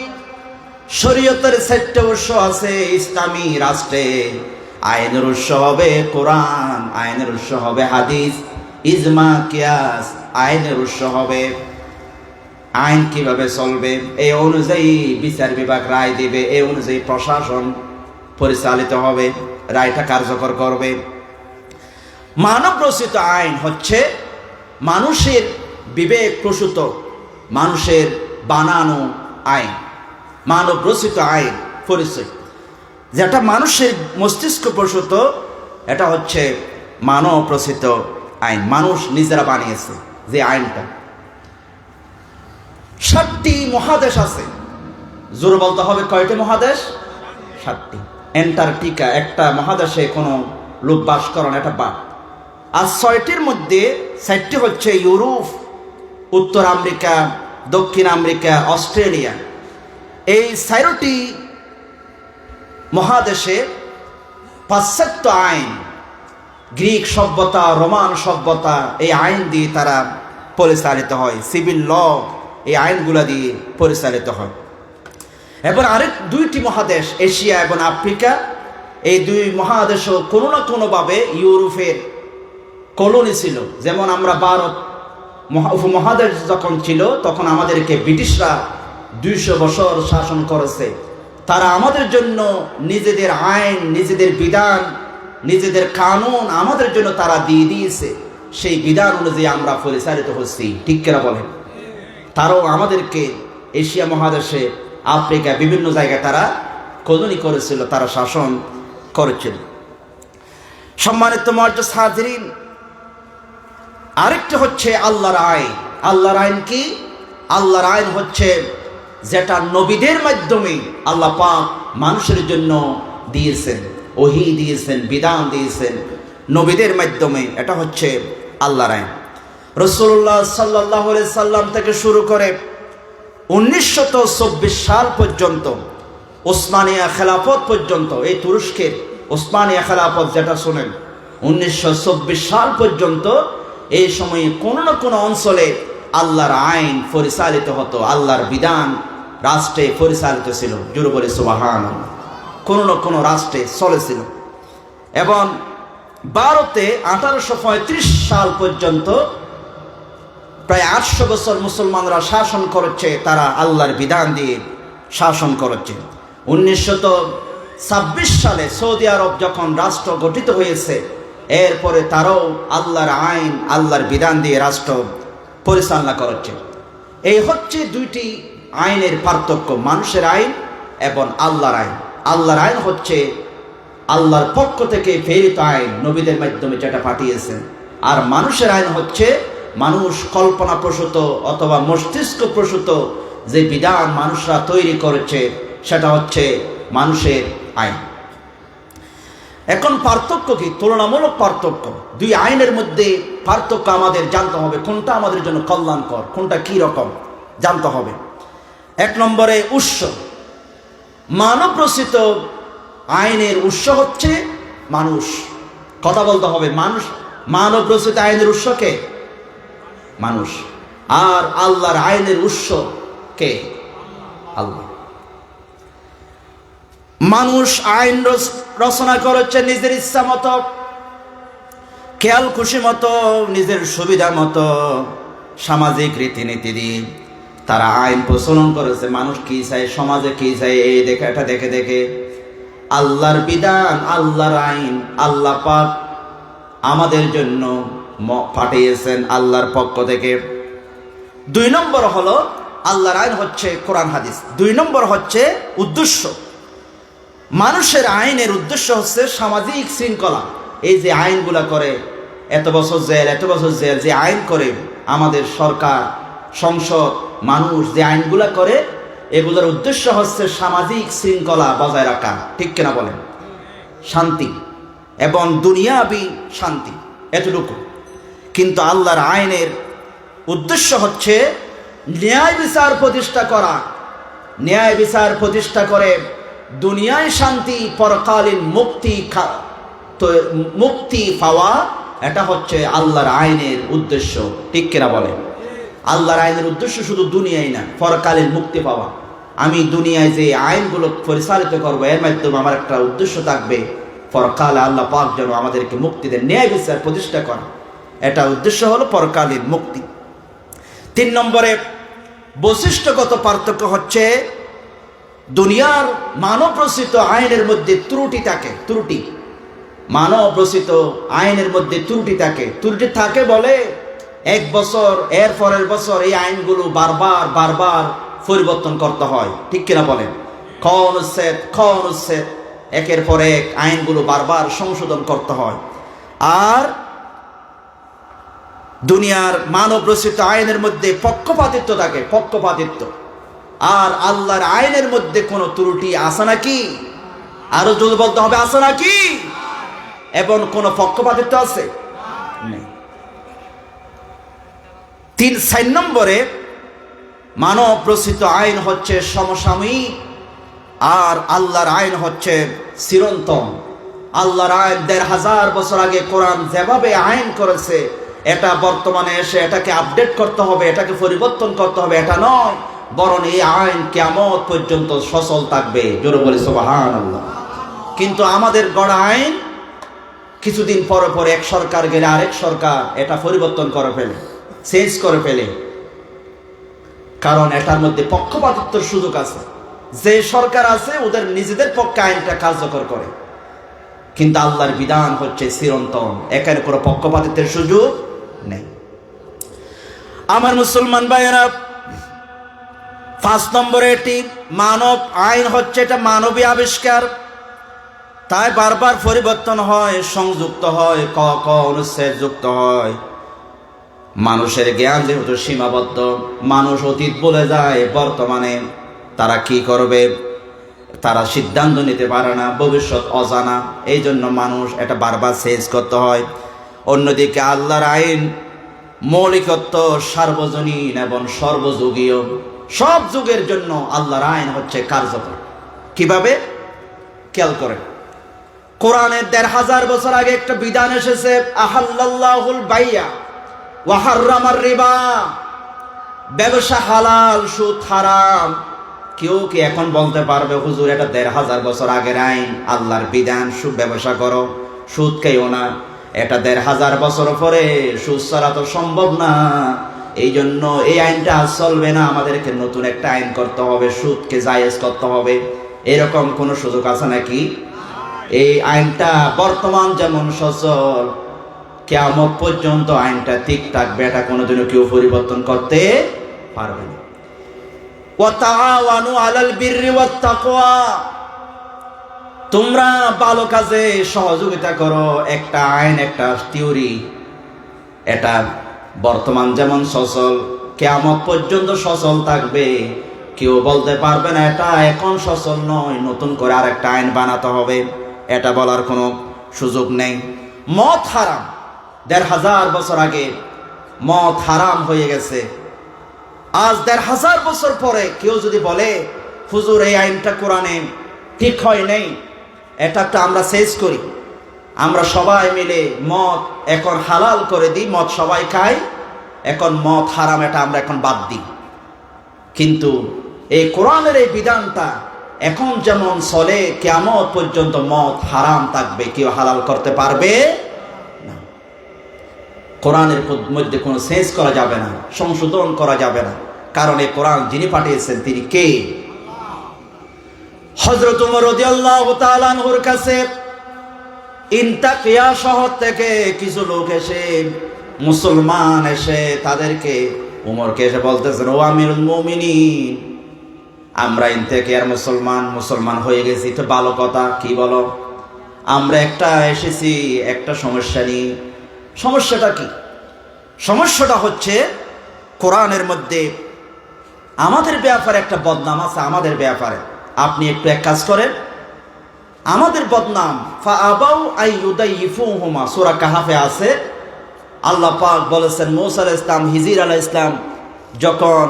শরীয়তের 4টে উৎস আছে ইসলামী রাষ্ট্রে। আইনের উৎস হবে কোরআন, আইনের উৎস হবে হাদিস, ইজমা, কিয়াস। আইনের উৎস হবে আইন কিভাবে চলবে, এই অনুযায়ী বিচার বিভাগ রায় দিবে, এই অনুযায়ী প্রশাসন পরিচালিত হবে, রায়টা কার্যকর করবে। মানব রচিত আইন হচ্ছে মানুষের বিবেক প্রসূত, মানুষের বানানো আইন। মানব রচিত আইন পরিচয় যেটা মানুষের মস্তিষ্ক প্রসূত, এটা হচ্ছে মানব রচিত আইন, মানুষ নিজেরা বানিয়েছে যে আইনটা। 7টি মহাদেশ আছে। জোরে বলতে হবে, কয়টি মহাদেশ? 7টি। অ্যান্টার্কটিকা একটা মহাদেশে কোনো লোক বাস করেন, এটা বাদ। আর 6টির মধ্যে 4টি হচ্ছে ইউরোপ, উত্তর আমেরিকা, দক্ষিণ আমেরিকা, অস্ট্রেলিয়া। এই 4টি মহাদেশে পাশ্চাত্য আইন, গ্রিক সভ্যতা, রোমান সভ্যতা, এই আইন দিয়ে তারা পরিচালিত হয়। সিভিল ল এই আইনগুলা দিয়ে পরিচালিত হয়। এবার আরেক 2টি মহাদেশ, এশিয়া এবং আফ্রিকা, এই 2 মহাদেশও কোনো না কোনোভাবে ইউরোপের কলোনি ছিল। যেমন আমরা ভারত উপমহাদেশ যখন ছিল, তখন আমাদেরকে ব্রিটিশরা 200 বছর শাসন করেছে। তারা আমাদের জন্য নিজেদের আইন, নিজেদের বিধান, নিজেদের কানুন আমাদের জন্য তারা দিয়ে দিয়েছে। সেই বিধান অনুযায়ী আমরা পরিচালিত হচ্ছি, ঠিক কিনা বলেন? তারাও আমাদেরকে এশিয়া মহাদেশে, আফ্রিকা বিভিন্ন জায়গায় তারা কলোনি করেছিল, তারা শাসন করেছিল। সম্মানিত মুআজ্জাজ হাজিরিন, আরেকটা হচ্ছে আল্লাহর আইন। আল্লাহর আইন কি? আল্লাহর আইন হচ্ছে যেটা নবীদের মাধ্যমে আল্লাহ পাক মানুষের জন্য দিয়েছেন, ওহী দিয়েছেন, বিধান দিয়েছেন নবীদের মাধ্যমে। এটা হচ্ছে আল্লাহর আইন। রাসূলুল্লাহ সাল্লাল্লাহু আলাইহি সাল্লাম থেকে শুরু করে 1924 সাল পর্যন্ত, ওসমানিয়া খেলাফত পর্যন্ত, এই তুরস্কের ওসমানিয়া খেলাফত যেটা শোনেন, 1924 সাল পর্যন্ত এই সময়ে কোনো না কোনো অঞ্চলে আল্লাহর আইন পরিচালিত হতো, আল্লাহর বিধান রাষ্ট্রে পরিচালিত ছিল। জোরে বলে সুবহানাল্লাহ। কোনো না কোনো রাষ্ট্রে চলেছিল। এবং ভারতে 1835 সাল পর্যন্ত প্রায় 800 বছর মুসলমানরা শাসন করেছে, তারা আল্লাহর বিধান দিয়ে শাসন করেছে। 1926 সালে সৌদি আরব যখন রাষ্ট্র গঠিত হয়েছে, এরপরে তারাও আল্লাহর আইন, আল্লাহর বিধান দিয়ে রাষ্ট্র পরিচালনা করেছে। এই হচ্ছে 2টি আইনের পার্থক্য, মানুষের আইন এবং আল্লাহর আইন। আল্লাহর আইন হচ্ছে আল্লাহর পক্ষ থেকে প্রেরিত আইন, নবীদের মাধ্যমে যেটা পাঠিয়েছেন। আর মানুষের আইন হচ্ছে মানুষ কল্পনা প্রসূত অথবা মস্তিষ্ক প্রসূত যে বিধান মানুষরা তৈরি করেছে, সেটা হচ্ছে মানুষের আইন। এখন পার্থক্য কি? তুলনামূলক পার্থক্য। 2 আইনের মধ্যে পার্থক্য আমাদের জানতে হবে, কোনটা আমাদের জন্য কল্যাণকর, কোনটা কি রকম জানতে হবে। 1 নম্বরে উৎস। মানব রচিত আইনের উৎস হচ্ছে মানুষ। কথা বলতে হবে, মানুষ। মানব রচিত আইনের উৎস কে? মানুষ। আর আল্লাহর আইনের উৎস কে? আল্লাহ। মানুষ আইন রচনা করেছে নিজের ইচ্ছা মতো, খেয়াল খুশি মতো, নিজের সুবিধা মতো, সামাজিক রীতিনীতি দিয়ে তারা আইন প্রচলন করেছে। মানুষ কি চায়, সমাজে কি চায়, এই দেখে এটা দেখে দেখে আল্লাহর বিধান, আল্লাহর আইন আল্লাহ পাক আমাদের জন্য পাঠিয়েছেন আল্লাহর পক্ষ থেকে। 2 নম্বর হলো আল্লাহর আইন হচ্ছে কোরআন হাদিস। 2 নম্বর হচ্ছে উদ্দেশ্য। মানুষের আইনের উদ্দেশ্য হচ্ছে সামাজিক শৃঙ্খলা। এই যে আইনগুলা করে, এত বছর জেল, এত বছর জেল, যে আইন করে আমাদের সরকার, সংসদ, মানুষ যে আইনগুলা করে, এগুলোর উদ্দেশ্য হচ্ছে সামাজিক শৃঙ্খলা বজায় রাখা, ঠিক কিনা বলেন? শান্তি এবং দুনিয়াবি শান্তি, এতটুকু। কিন্তু আল্লাহর আইনের উদ্দেশ্য হচ্ছে ন্যায় বিচার প্রতিষ্ঠা করা। ন্যায় বিচার প্রতিষ্ঠা করে দুনিয়ায় শান্তি, পরকালীন মুক্তি পাওয়া, এটা হচ্ছে আল্লাহর আইনের উদ্দেশ্য, ঠিক কিনা বলে? আল্লাহর আইনের উদ্দেশ্য শুধু দুনিয়ায় না, পরকালীন মুক্তি পাওয়া। আমি দুনিয়ায় যে আইনগুলো পরিচালিত করবো, এর মাধ্যমে আমার একটা উদ্দেশ্য থাকবে, পরকালে আল্লাহ পাক যেন আমাদেরকে মুক্তি দেন, ন্যায় বিচার প্রতিষ্ঠা করা, এটা উদ্দেশ্য হলো পরকালীন মুক্তি। 3 নম্বরে বৈশিষ্ট্যগত পার্থক্য হচ্ছে দুনিয়ার মানব রচিত আইনের মধ্যে ত্রুটি থাকে, ত্রুটি, মানব রচিত আইনের মধ্যে ত্রুটি থাকে। ত্রুটি থাকে বলে 1 বছর এর পরের বছর এই আইনগুলো বারবার বারবার পরিবর্তন করতে হয়, ঠিক কিনা বলেন? অনুচ্ছেদ একের পর এক আইনগুলো বারবার সংশোধন করতে হয়। আর দুনিয়ার মানব রচিত আইনের মধ্যে পক্ষপাতিত্ব থাকে, পক্ষপাতিত্ব। আর আল্লাহর আইনের মধ্যে কোনো ত্রুটি আছে নাকি? আরো জোরে বলতে হবে, আছে নাকি? এবং কোনো পক্ষপাতিত্ব আছে? নেই। 4 নম্বরে মানব রচিত আইন হচ্ছে সমসাময়িক, আর আল্লাহর আইন হচ্ছে চিরন্তন। আল্লাহর আইন 1500 বছর আগে কোরআন যেভাবে আইন করেছে, এটা বর্তমানে এসে এটাকে আপডেট করতে হবে, এটাকে পরিবর্তন করতে হবে, এটা নয়। বরং এই আইন কিয়ামত পর্যন্ত সচল থাকবে। জোরে বলি সুবহানাল্লাহ। কিন্তু আমাদের গড়া আইন কিছুদিন পরে পরে এক সরকার গেলে আরেক সরকার এটা পরিবর্তন করে ফেলে, চেঞ্জ করে ফেলে। কারণ এটার মধ্যে পক্ষপাতিত্বের সুযোগ আছে। যে সরকার আছে ওদের নিজেদের পক্ষে আইনটা কার্যকর করে, কিন্তু আল্লাহর বিধান হচ্ছে চিরন্তন, এখানে কোনো পক্ষপাতিত্বের সুযোগ নেই। আমার মুসলমান ভাইয়েরা, 5 নম্বরে এটি মানব আইন হচ্ছে, এটা মানবী আবিষ্কার, তাই বারবার পরিবর্তন হয়, সংযুক্ত হয়, অনুচ্ছেদ যুক্ত হয়। মানুষের জ্ঞান যেহেতু সীমাবদ্ধ, মানুষ অতীত বলে যায়, বর্তমানে তারা কি করবে তারা সিদ্ধান্ত নিতে পারে না, ভবিষ্যৎ অজানা। এই জন্য মানুষ এটা বারবার চেঞ্জ করতে হয়। অন্যদিকে আল্লাহর আইন মৌলিকত্ব সার্বজনীন এবং সর্বযুগীয়, সব যুগের জন্য আল্লাহর আইন হচ্ছে কার্যকর। কিভাবে? খেয়াল করেন, কোরআনের 1500 বছর আগে একটা বিধান এসেছে, আহাল্লাল্লাহুল বাইয়া ওয়া হাররামার রিবা, ব্যবসা হালাল, সুদ হারাম। কেউ কি এখন বলতে পারবে হুজুর এটা 1500 বছর আগের আইন, আল্লাহর বিধান, সুদ ব্যবসা করো, সুদ খেও না? এটা 1500 বছর পরে সুদ ছাড়া তো সম্ভব না, এই জন্য এই আইনটা চলবে না, আমাদেরকে নতুন একটা আইন করতে হবে, সুদকে জায়েজ করতে হবে। এরকম কোন সুযোগ আছে নাকি? এই আইনটা বর্তমান যেমন সচল, কিয়ামত পর্যন্ত আইনটা ঠিক থাকবে, এটা কোনোদিনও কেউ পরিবর্তন করতে পারবে না। ওয়া তাআওয়ানু আলাল বিররি ওয়াত তাকওয়া, তোমরা ভালো কাজে সহযোগিতা করো। একটা আইন, একটা থিওরি, এটা বর্তমান যেমন সচল, কিয়ামত পর্যন্ত সচল থাকবে। কেউ বলতে পারবে না এটা এখন সচল নয়, নতুন করে আরেকটা আইন বানাতে হবে, এটা বলার কোনো সুযোগ নেই। মদ হারাম, 1500 বছর আগে মদ হারাম হয়ে গেছে। আজ 1500 বছর পরে কেউ যদি বলে হুজুর এই আইনটা কোরআনে ঠিক হয় নাই, এটা তো আমরা চেঞ্জ করি, আমরা সবাই মিলে মদ এখন হালাল করে দিই, মদ সবাই খায়, এখন মদ হারাম, এটা আমরা এখন বাদ দিই। কিন্তু এই কোরআনের এই বিধানটা এখন যেমন চলে, কিয়ামত পর্যন্ত মদ হারাম থাকবে, কেউ হালাল করতে পারবে না। কোরআনের মধ্যে কোনো চেঞ্জ করা যাবে না, সংশোধন করা যাবে না, কারণ এই কোরআন যিনি পাঠিয়েছেন তিনি কে? হযরত ওমর রাদিয়াল্লাহু তাআলা আনহুর কাছে ইনতাকিয়া শহর থেকে কিছু লোক এসে, মুসলমান এসে তাদেরকে ওমরকে এসে বলতেছেন, ও আমিরুল মুমিনিন, আমরা ইনতাকিয়ার মুসলমান হয়ে গেছি, তো ভালো কথা, কি বলো? আমরা এসেছি একটা সমস্যা নিয়ে। সমস্যাটা কি? সমস্যাটা হচ্ছে কোরআনের মধ্যে আমাদের ব্যাপারে একটা বদনাম আছে, আমাদের ব্যাপারে। আপনি একটু এক কাজ করেন, আমাদের বদনাম, ফাআবাউ আইয়ুদাইফুহুমা, সূরা কাহাফে আছে। আল্লাহ পাক বলেছেন মূসা আলাইহিস সালাম, হিজর আলাইহিস সালাম যখন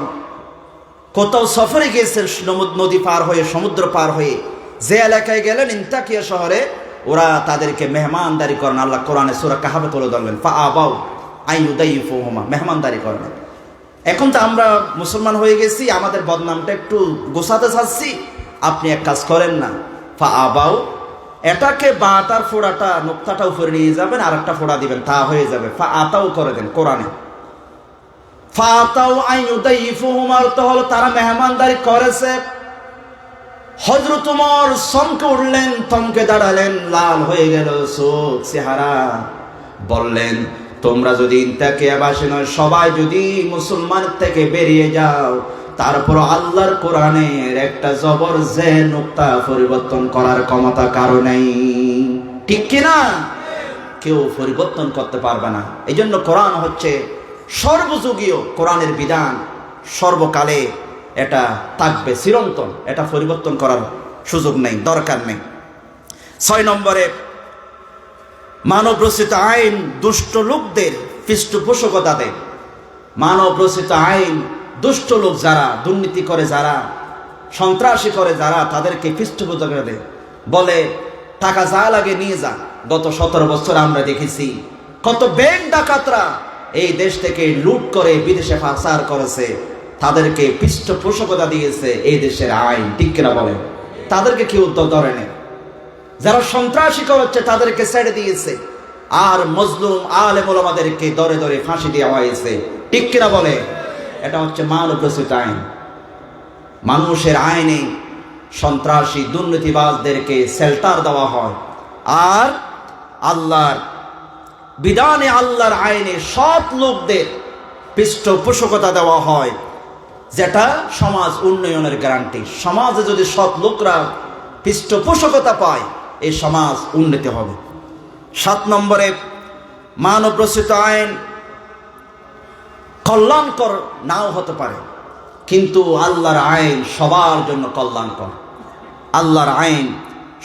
কোথাও সফরে গিয়েছেন, নদী পার হয়ে, সমুদ্র পার হয়ে, যে এলাকায় গেলেন ইনতাকিয়া শহরে, ওরা তাদেরকে মেহমানদারি করেন। আল্লাহ কোরআনে সূরা কাহাফে তুলে ধরলেন, ফাআবাউ আইয়ুদাইফুহুমা, মেহমানদারি করেন। এখন তো আমরা মুসলমান হয়ে গেছি, আমাদের বদনামটা একটু গোছাতে চাচ্ছি, আপনি এক কাজ করেন না, ফাআবাউ, এটাকে বাটার ফোড়াটা, নোক্তাটা উপরে নিয়ে যাবেন, আর একটা ফোড়া দিবেন, তা হয়ে যাবে। ফাআতাউ করে দেন কোরআনে। ফাআতাউ আইয়ুদাইফুহুমা অর্থ হলো তারা মেহমানদারি করেছে। হযরত ওমর চমকে উঠলেন, থমকে দাঁড়ালেন, লাল হয়ে গেল চোখ চেহারা। বললেন, তোমরা যদি ইন্তেকাবাসী নয়, সবাই যদি মুসলমান থেকে বেরিয়ে যাও, তারপর আল্লাহর কোরআনের একটা জবর যে নুক্তা পরিবর্তন করার ক্ষমতা কারো নেই। ঠিক কিনা? কেউ পরিবর্তন করতে পারবে না। এই জন্য কোরআন হচ্ছে সর্বযুগীয়, কোরআনের বিধান সর্বকালে এটা থাকবে, চিরন্তন, এটা পরিবর্তন করার সুযোগ নেই, দরকার নেই। 6 নম্বরে, মানব রচিত আইন দুষ্ট লোকদের পৃষ্ঠপোষকতা দেয়। মানব রচিত আইন দুষ্ট লোক যারা দুর্নীতি করে, যারা সন্ত্রাসী করে, যারা তাদেরকে পৃষ্ঠপোষকতা দেয়, বলে টাকা যা লাগে নিয়ে যা। গত 17 বছর আমরা দেখেছি কত ব্যাংক ডাকাতরা এই দেশ থেকে লুট করে বিদেশে পাচার করেছে, তাদেরকে পৃষ্ঠপোষকতা দিয়েছে এই দেশের আইন। ঠিক কিনা বলেন? তাদেরকে কেউ ধরে নেই। যারা সন্ত্রাসী করছে তাদেরকে ছেড়ে দিয়েছে, আর মজলুম আলেম ওলামাদেরকে দরে দরে ফাঁসি দেওয়া হয়েছে। ঠিক কিনা বলে? এটা হচ্ছে মানব রচিত আইন। মানুষের আইনে সন্ত্রাসী দুর্নীতিবাজদেরকে শেল্টার দেওয়া হয়, আর আল্লাহর বিধানে, আল্লাহর আইনে সৎ লোকদের পৃষ্ঠপোষকতা দেওয়া হয়, যেটা সমাজ উন্নয়নের গ্যারান্টি। সমাজে যদি সৎ লোকরা পৃষ্ঠপোষকতা পায়, এই সমাজ উন্নতি হবে। 7 নম্বরে, মানব রচিত আইন কল্যাণকর নাও হতে পারে, কিন্তু আল্লাহর আইন সবার জন্য কল্যাণকর। আল্লাহর আইন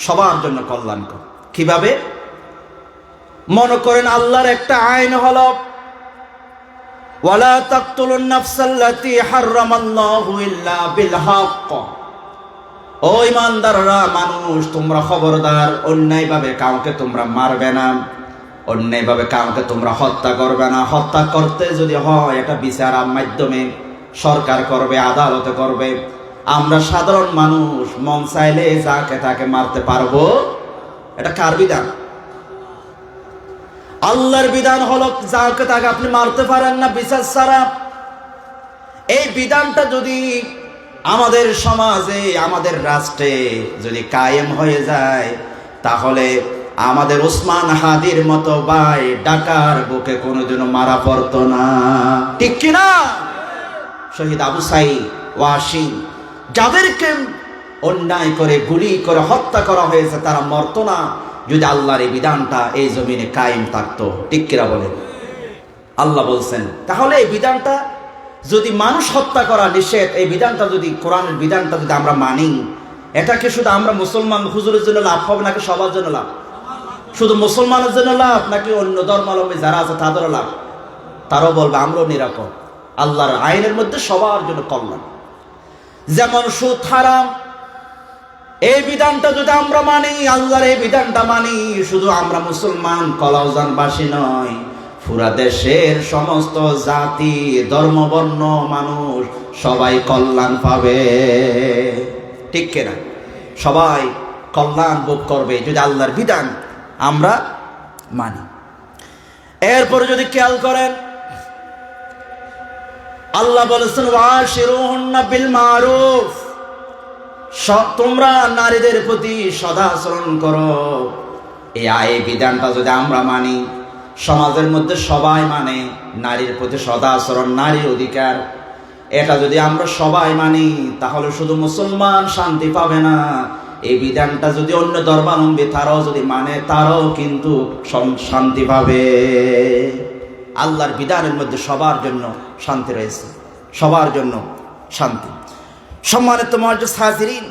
সবার জন্য কল্যাণকর। কিভাবে? মনে করেন আল্লাহর একটা আইন হলো, ওয়ালা তাকতুলুন নাফসাল্লাতী হারামাল্লাহু ইল্লা বিল হক। ও ইমানদাররা, মানুষ, তোমরা খবরদার, অন্যায়ভাবে কাউকে তোমরা মারবে না, অন্যায়ভাবে কাউকে তোমরা হত্যা করবে না। হত্যা করতে যদি হয়, এটা বিচারের মাধ্যমে সরকার করবে, আদালতে করবে। আমরা সাধারণ মানুষ মন চাইলে যাকে তাকে মারতে পারবো? এটা কার বিধান? আল্লাহর বিধান হলো যাকে তাকে আপনি মারতে পারেন না বিচার ছাড়া। এই বিধানটা যদি আমাদের সমাজে, আমাদের রাষ্ট্রে যদি কায়েম হয়ে যায়, তাহলে আমাদের ওসমান হাদির মতো ভাই ডাকার বুকে কোনোদিনও মারা পড়তো না। ঠিক কিনা? শহীদ আবু সাঈদ ওয়াসিম, যাদেরকে অন্যায় করে গুলি করে হত্যা করা হয়েছে, তারা মরতো না যদি আল্লাহর এই বিধানটা এই জমিনে কায়েম থাকতো। ঠিক কিনা বলে? আল্লাহ বলছেন, তাহলে এই বিধানটা যদি মানুষ হত্যা করা নিষেধ, এই বিধানটা যদি, কোরআনের বিধানটা যদি আমরা মানি, এটাকে শুধু আমরা মুসলমান হুজুরের জন্য লাভ হবে নাকি সবার জন্য লাভ? শুধু মুসলমানের জন্য লাভ নাকি অন্য ধর্মাবলম্বী যারা আছে তাদেরও লাভ? তারাও বলবে আমরাও নিরাপদ। আল্লাহর আইনের মধ্যে সবার জন্য কল্যাণ। যেমন সুদ হারাম, এই বিধানটা যদি আমরা মানি, আল্লাহর এই বিধানটা মানি, শুধু আমরা মুসলমান কলাউজানবাসী নয়, পুরা দেশের সমস্ত জাতি, ধর্ম, বর্ণ মানুষ সবাই কল্যাণ পাবে। ঠিক কিনা? সবাই কল্যাণ ভোগ করবে যদি আল্লাহর বিধান আমরা মানি। এরপরে যদি খেয়াল করেন, আল্লাহ বলেছেন, ওয়াশিরুহুন্না বিল মারুফ, তোমরা নারীদের প্রতি সদাচরণ করো। এই বিধানটা যদি আমরা মানি, সমাজের মধ্যে সবাই মানে নারীর প্রতি সদাচরণ, নারীর অধিকার, এটা যদি আমরা সবাই মানি, তাহলে শুধু মুসলমান শান্তি পাবে না, এই বিধানটা যদি অন্য ধর্মাবলম্বী তারাও যদি মানে, তারাও কিন্তু শান্তি পাবে। আল্লাহর বিধানের মধ্যে সবার জন্য শান্তি রয়েছে, সবার জন্য শান্তি। সম্মানিত মুআজ্জিজ হাজিরিন,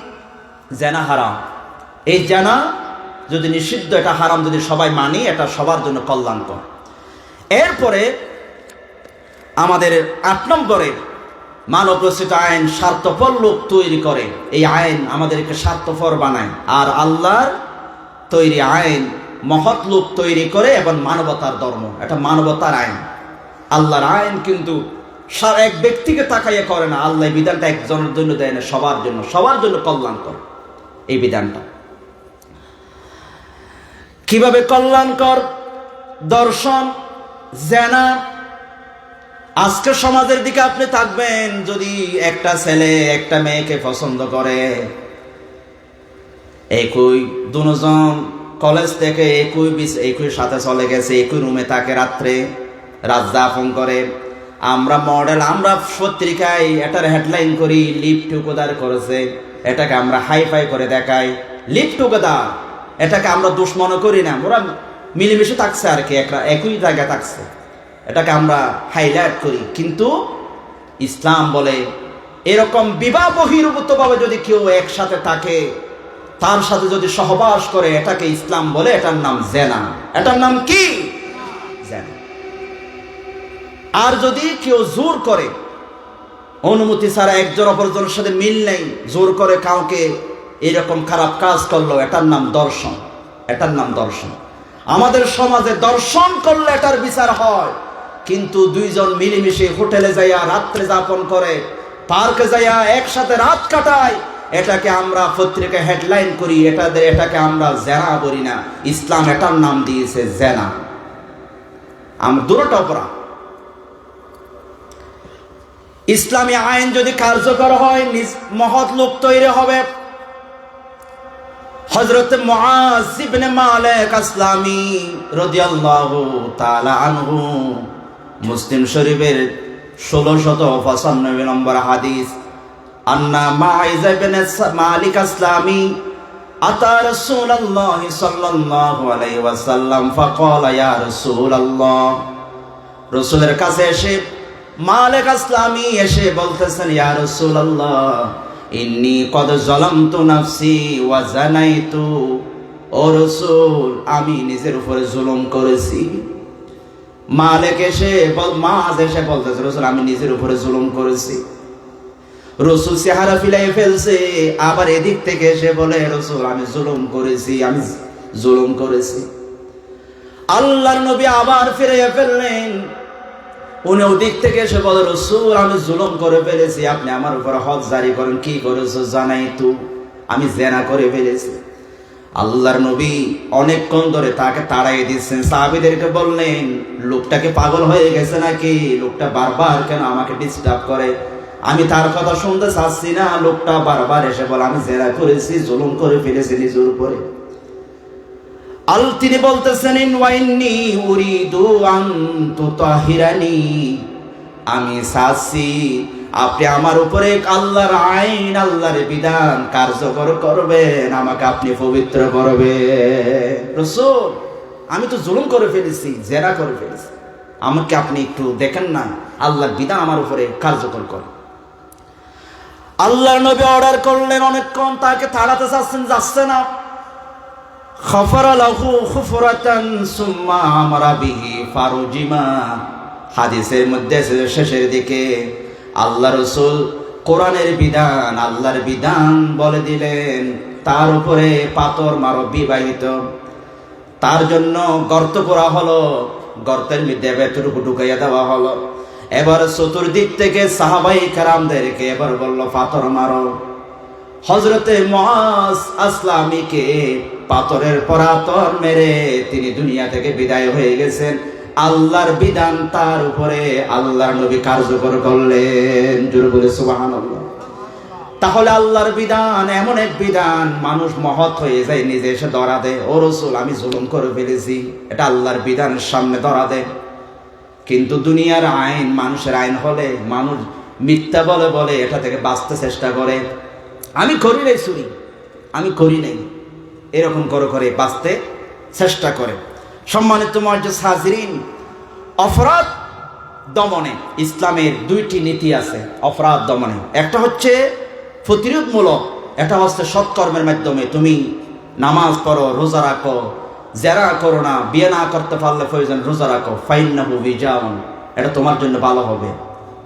জেনা হারাম। এই জেনা যদি নিষিদ্ধ, এটা হারাম যদি সবাই মানি, এটা সবার জন্য কল্যাণকর। এরপরে আমাদের 8 নম্বরে, মানব রচিত আইন স্বার্থপর লোক তৈরি করে। এই আইন আমাদেরকে স্বার্থপর বানায়, আর আল্লাহর তৈরি আইন মহৎ লোক তৈরি করে এবং মানবতার ধর্ম। এটা মানবতার আইন। আল্লাহর আইন কিন্তু এক ব্যক্তিকে তাকাইয়ে করে না। আল্লাহ এই বিধানটা একজনের জন্য দেয় না, সবার জন্য, সবার জন্য কল্যাণকর এই বিধানটা। কিভাবে কল্যাণকর? দর্শন, জেনা। আজকে সমাজের দিকে আপনি থাকবেন, যদি একটা ছেলে একটা মেয়েকে পছন্দ করে, একই দুজন কলেজ থেকে একই সাথে চলে গেছে, একই রুমে থাকে, রাত্রে রাত যাপন করে। আমরা মডেল, আমরা পত্রিকায় এটার হেডলাইন করি লিভ টুগেদার করেছে, এটাকে আমরা হাই ফাই করে দেখাই লিভ টুগেদার, এটাকে আমরা দোষ মনে করি না, ওরা মিলেমিশে থাকছে আর কি, একই জায়গায় থাকছে, এটাকে আমরা হাইলাইট করি। কিন্তু ইসলাম বলে এরকম বিবাহ বহির্ভূতভাবে যদি কেউ একসাথে থাকে, তার সাথে যদি সহবাস করে, এটাকে ইসলাম বলে এটার নাম জেনা। এটার নাম কি? জেনা। আর যদি কেউ জোর করে, অনুমতি ছাড়া, একজন অপরজনের সাথে মিল নেই, জোর করে কাউকে এরকম খারাপ কাজ করলো, এটার নাম দর্শন। এটার নাম দর্শন। আমাদের সমাজে দর্শন করলে এটার বিচার হয়, কিন্তু দুইজন মিলেমিশে হোটেলে যাইয়া রাত্রে যাপন করে, পার্কে যাইয়া একসাথে রাত কাটায়, এটাকে আমরা পত্রিকায় হেডলাইন করি, এটাকে আমরা জেনা বলি না। ইসলাম এটার নাম দিয়েছে জেনা। আমরা দুটোটা অপরাধ। ইসলামী আইন যদি কার্যকর হয়, মহৎ লোক তৈরি হবে। হযরত মুআজ ইবনে মালিক আসলামী রাদিয়াল্লাহু তাআলা আনহু, মুসলিম শরীফের 1695 নম্বর হাদিস, আন্না মুআজ ইবনে মালিক আসলামী আতা রাসূলুল্লাহ সাল্লাল্লাহু আলাইহি ওয়াসাল্লাম ফাকালা ইয়া রাসূলুল্লাহ, রাসূলের কাছে এসে মালিক আসলামী এসে বলতেছেন, ইয়া রাসূলুল্লাহ ইন্নী কদ যালামতু নাফসি ওয়া জানাইতু, ও রাসূল আমি নিজের উপরে জুলুম করেছি। মালিক মাঝ এসে বলতেছে, রাসূল আমি নিজের উপরে জুলুম করেছি। রাসূল চেহারা ফিলাই ফেলছে, আবার এদিক থেকে এসে বলে, রাসূল আমি জুলুম করেছি, আমি জুলুম করেছি। আল্লাহর নবী আবার ফিরে ফেললেন, উনি ওদিক থেকে এসে বলে, রাসূল আমি জুলুম করে ফেলেছি, আপনি আমার উপর হদ জারি করেন। কি করেছো? জানাই তো, আমি জেনা করে ফেলেছি। আল্লাহর নবী অনেকক্ষণ ধরে তাকে তাড়াই দিচ্ছেন। সাহাবীদেরকে বললেন, লোকটাকে পাগল হয়ে গেছে নাকি? লোকটা বারবার কেন আমাকে ডিস্টার্ব করে? আমি তার কথা শুনতে চাচ্ছি না। লোকটা বারবার এসে বলে, আমি জেনা করেছি, জুলুম করে ফেলেছি নিজের উপরে। তিনি বলতেছেন, ওয়াইন্নি উরিদু আন তুতাহিরানি, আমি চাচ্ছি আপনি আমার উপরে আল্লাহর আইন, আল্লাহর বিধান কার্যকর করবেন, আমাকে আপনি পবিত্র করবেন। রাসূল আমি তো জুলুম করে ফেলেছি, জেনা করে ফেলেছি, আমাকে আপনি একটু দেখেন না, আল্লাহর বিধান আমার উপরে কার্যকর করেন। আল্লাহর নবী অর্ডার করলেন, অনেকক্ষণ তাকে তাড়াতে চাচ্ছেন, যাচ্ছে না। খাফারা লাহু খুফরাতান সুম্মা আমারা বিহি ফারুজিমা। হাদিসের মধ্যে শেষের দিকে আল্লাহ রাসূল কোরআনের বিধান, আল্লাহর বিধান বলে দিলেন, তার উপরে পাথর মারো বিবাহিত। তার জন্য গর্ত করা হলো, গর্তের মধ্যে এতটুকু ঢুকাইয়া দেওয়া হলো। এবার চতুর্দিক থেকে সাহাবায়ে কেরামদেরকে এবার বলল, পাথর মারো। হযরতে মুআজ আসলামীকে পাথরের পরাতর মেরে তিনি দুনিয়া থেকে বিদায় হয়ে গেছেন। আল্লাহর বিধান তার উপরে আল্লাহর নবী কার্যকর করলেন। জোরে বলে সুবহানাল্লাহ। তাহলে আল্লাহর বিধান এমন এক বিধান, মানুষ মহৎ হয়ে যায়, নিজে এসে ধরা দেয়, ও রাসূল আমি জুলুম করে ফেলেছি, এটা আল্লাহর বিধানের সামনে ধরা দেয়। কিন্তু দুনিয়ার আইন, মানুষের আইন হলে মানুষ মিথ্যা বলে বলে এটা থেকে বাঁচতে চেষ্টা করে। আমি করি নাই চুরি, আমি করি নাই, এরকম করে করে বাঁচতে চেষ্টা করে। সম্মানিত মুআজ্জাজ হাজিরিন, অপরাধ দমনে ইসলামের দুইটি নীতি আছে। অপরাধ দমনে একটা হচ্ছে প্রতিরোধমূলক, এটা হচ্ছে সৎকর্মের মাধ্যমে। তুমি নামাজ পড়ো, রোজা রাখো, জেনা করো না, বিয়ে না করতে পারলে প্রয়োজন রোজা রাখো, ফাইন্নাহু বিজাউন, এটা তোমার জন্য ভালো হবে।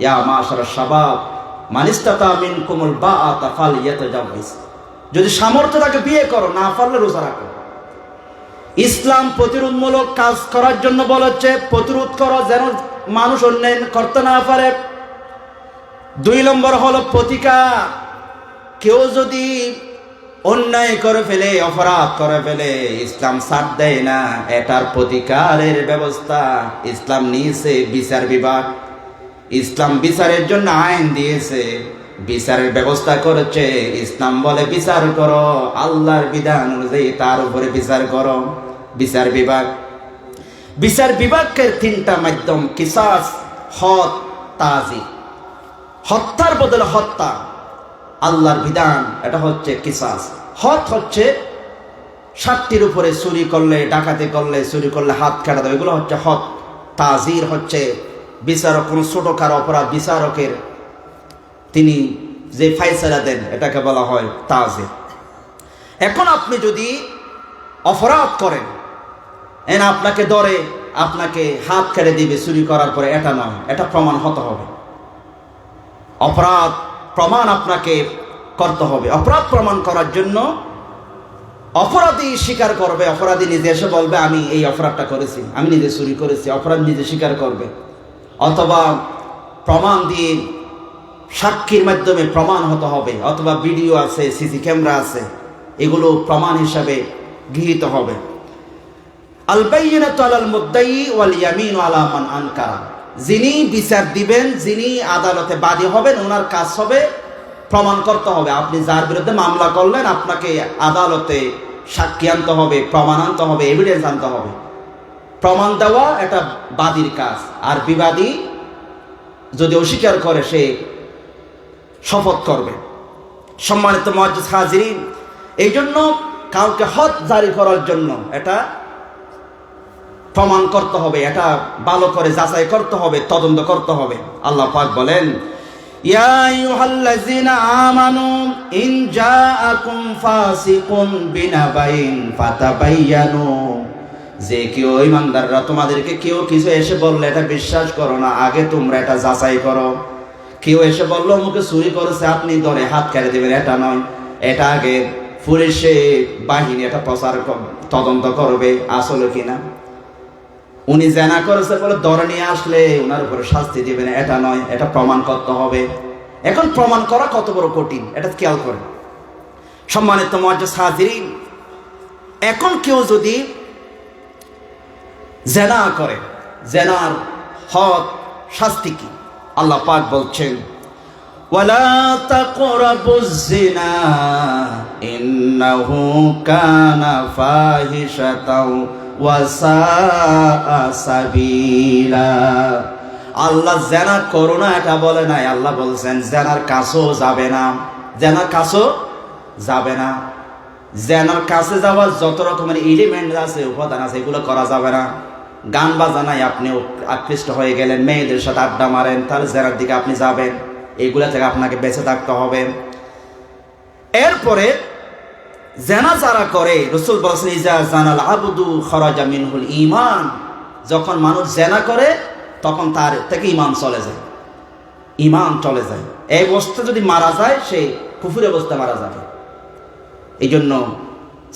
ইয়া মাশারাশ শাবাব মান ইসতাতা মিনকুমুল বাআতা ফালইয়াতাজাওয়াজ, যদি সামর্থ্য থাকে বিয়ে করো, না পারলে রোজা রাখো। ইসলাম প্রতিরোধমূলক কাজ করার জন্য বলেছে, প্রতিরোধ করো যেন মানুষ অন্যায় করতে না পারে। 2 নম্বর হলো প্রতিকার। কেউ যদি অন্যায় করে ফেলে, অপরাধ করে ফেলে, ইসলাম ছাড় দেয় না, এটার প্রতিকারের ব্যবস্থা ইসলাম নিয়েছে। বিচার বিভাগ, ইসলাম বিচারের জন্য আইন দিয়েছে। বিচারের ব্যবস্থা করেছে। ইসলাম বলে বিচার করো, আল্লাহর বিধান অনুযায়ী তার উপরে বিচার করো। বিচার বিভাগ, বিচার বিভাগের তিনটা মাধ্যম: কিসাস, হদ, তাজির। হত্যার বদলে হত্যা, আল্লাহর বিধান, এটা হচ্ছে কিসাস। হদ হচ্ছে 60টির উপরে চুরি করলে, ডাকাতি করলে, চুরি করলে হাত কাটা দেবে, এগুলো হচ্ছে হদ। তাজির হচ্ছে বিচারক, কোনো ছোটখাটো অপরাধ বিচারকের তিনি যে ফায়সালা দেন, এটাকে বলা হয় তাজির। এখন আপনি যদি অপরাধ করেন, আপনাকে ধরে আপনাকে হাত কেটে দিবে চুরি করার পরে, এটা নয়, এটা প্রমাণ হতে হবে। অপরাধ প্রমাণ আপনাকে করতে হবে। অপরাধ প্রমাণ করার জন্য অপরাধী স্বীকার করবে, অপরাধী নিজে এসে বলবে আমি এই অপরাধটা করেছি, আমি নিজে চুরি করেছি, অপরাধ নিজে স্বীকার করবে। অথবা প্রমাণ দিয়ে সাক্ষীর মাধ্যমে প্রমাণ হতে হবে, অথবা ভিডিও আছে, সিসি ক্যামেরা আছে, এগুলো প্রমাণ হিসাবে গৃহীত হবে। আল বাইয়িনাতু আলাল মুদ্দাই ওয়াল ইয়ামিনু আলা মান আনকারা। যিনি বিচার দিবেন, যিনি আদালতে বাদী হবেন, ওনার কাজ হবে প্রমাণ করতে হবে। আপনি যার বিরুদ্ধে মামলা করলেন, আপনাকে আদালতে সাক্ষী আনতে হবে, প্রমাণ আনতে হবে, এভিডেন্স আনতে হবে। প্রমাণ দেওয়া এটা বাদীর কাজ, আর বিবাদী যদি অস্বীকার করে সে শপথ করবে। সম্মানিত মুআজ্জিজ হাজিরিন, এই জন্য কাউকে হদ জারি করার জন্য এটা প্রমাণ করতে হবে, এটা ভালো করে যাচাই করতে হবে, তদন্ত করতে হবে। আল্লাহ পাক বলেন, ইয়া আইয়ুহাল্লাযীনা আমানু ইন জাআকুম ফাসিকুন বিনাবাইন ফাতাবায়ানু। যে কেউ ঈমানদাররা, তোমাদেরকে কেউ কিছু এসে বললে এটা বিশ্বাস করো না, আগে তোমরা এটা যাচাই করো। কেউ এসে বললো মুখে চুরি করেছে, আপনি ধরে হাত কেটে দেবেন, এটা নয়, এটা আগে পুলিশে বাহিনী এটা প্রচার তদন্ত করবে আসলে কিনা। উনি জেনা করেছে বলে ধরে নিয়ে আসলে ওনার উপরে শাস্তি দিবেন, এটা নয়, এটা প্রমাণ করতে হবে। এখন প্রমাণ করা কত বড় কঠিন, এটা খেয়াল করেন। সম্মানিত মুআজ্জিজ হাজিরিন, এখন কেউ যদি জেনা করে, জেনার হদ শাস্তি কি? আল্লাহ পাক বলছেন, ওয়ালা তাকরাবুজ জিনা ইন্নাহু কানা ফাহিশাতাও ওয়া সাআ সাবিলা। আল্লাহ জেনা করো না এটা বলে নাই, আল্লাহ বলছেন জেনার কাছেও যাবে না, জেনার কাছেও যাবে না। জেনার কাছে যাওয়ার যত রকমের এলিমেন্ট আছে, উপাদান আছে, এগুলো করা যাবে না। গান বাজানায় আপনি আকৃষ্ট হয়ে গেলেন, মেয়েদের সাথে আড্ডা মারেন, তাহলে জেনার দিকে আপনি যাবেন। এগুলা থেকে আপনাকে বেঁচে থাকতে হবে। এরপরে জেনা যারা করে, রাসূল বলেছেন, ইজা জানাল আবদু খরাজা মিনহুল ঈমান। যখন মানুষ জেনা করে তখন তার থেকে ঈমান চলে যায়, ঈমান চলে যায়। এই অবস্থা যদি মারা যায়, সে কুফুরি অবস্থা মারা যাবে। এই জন্য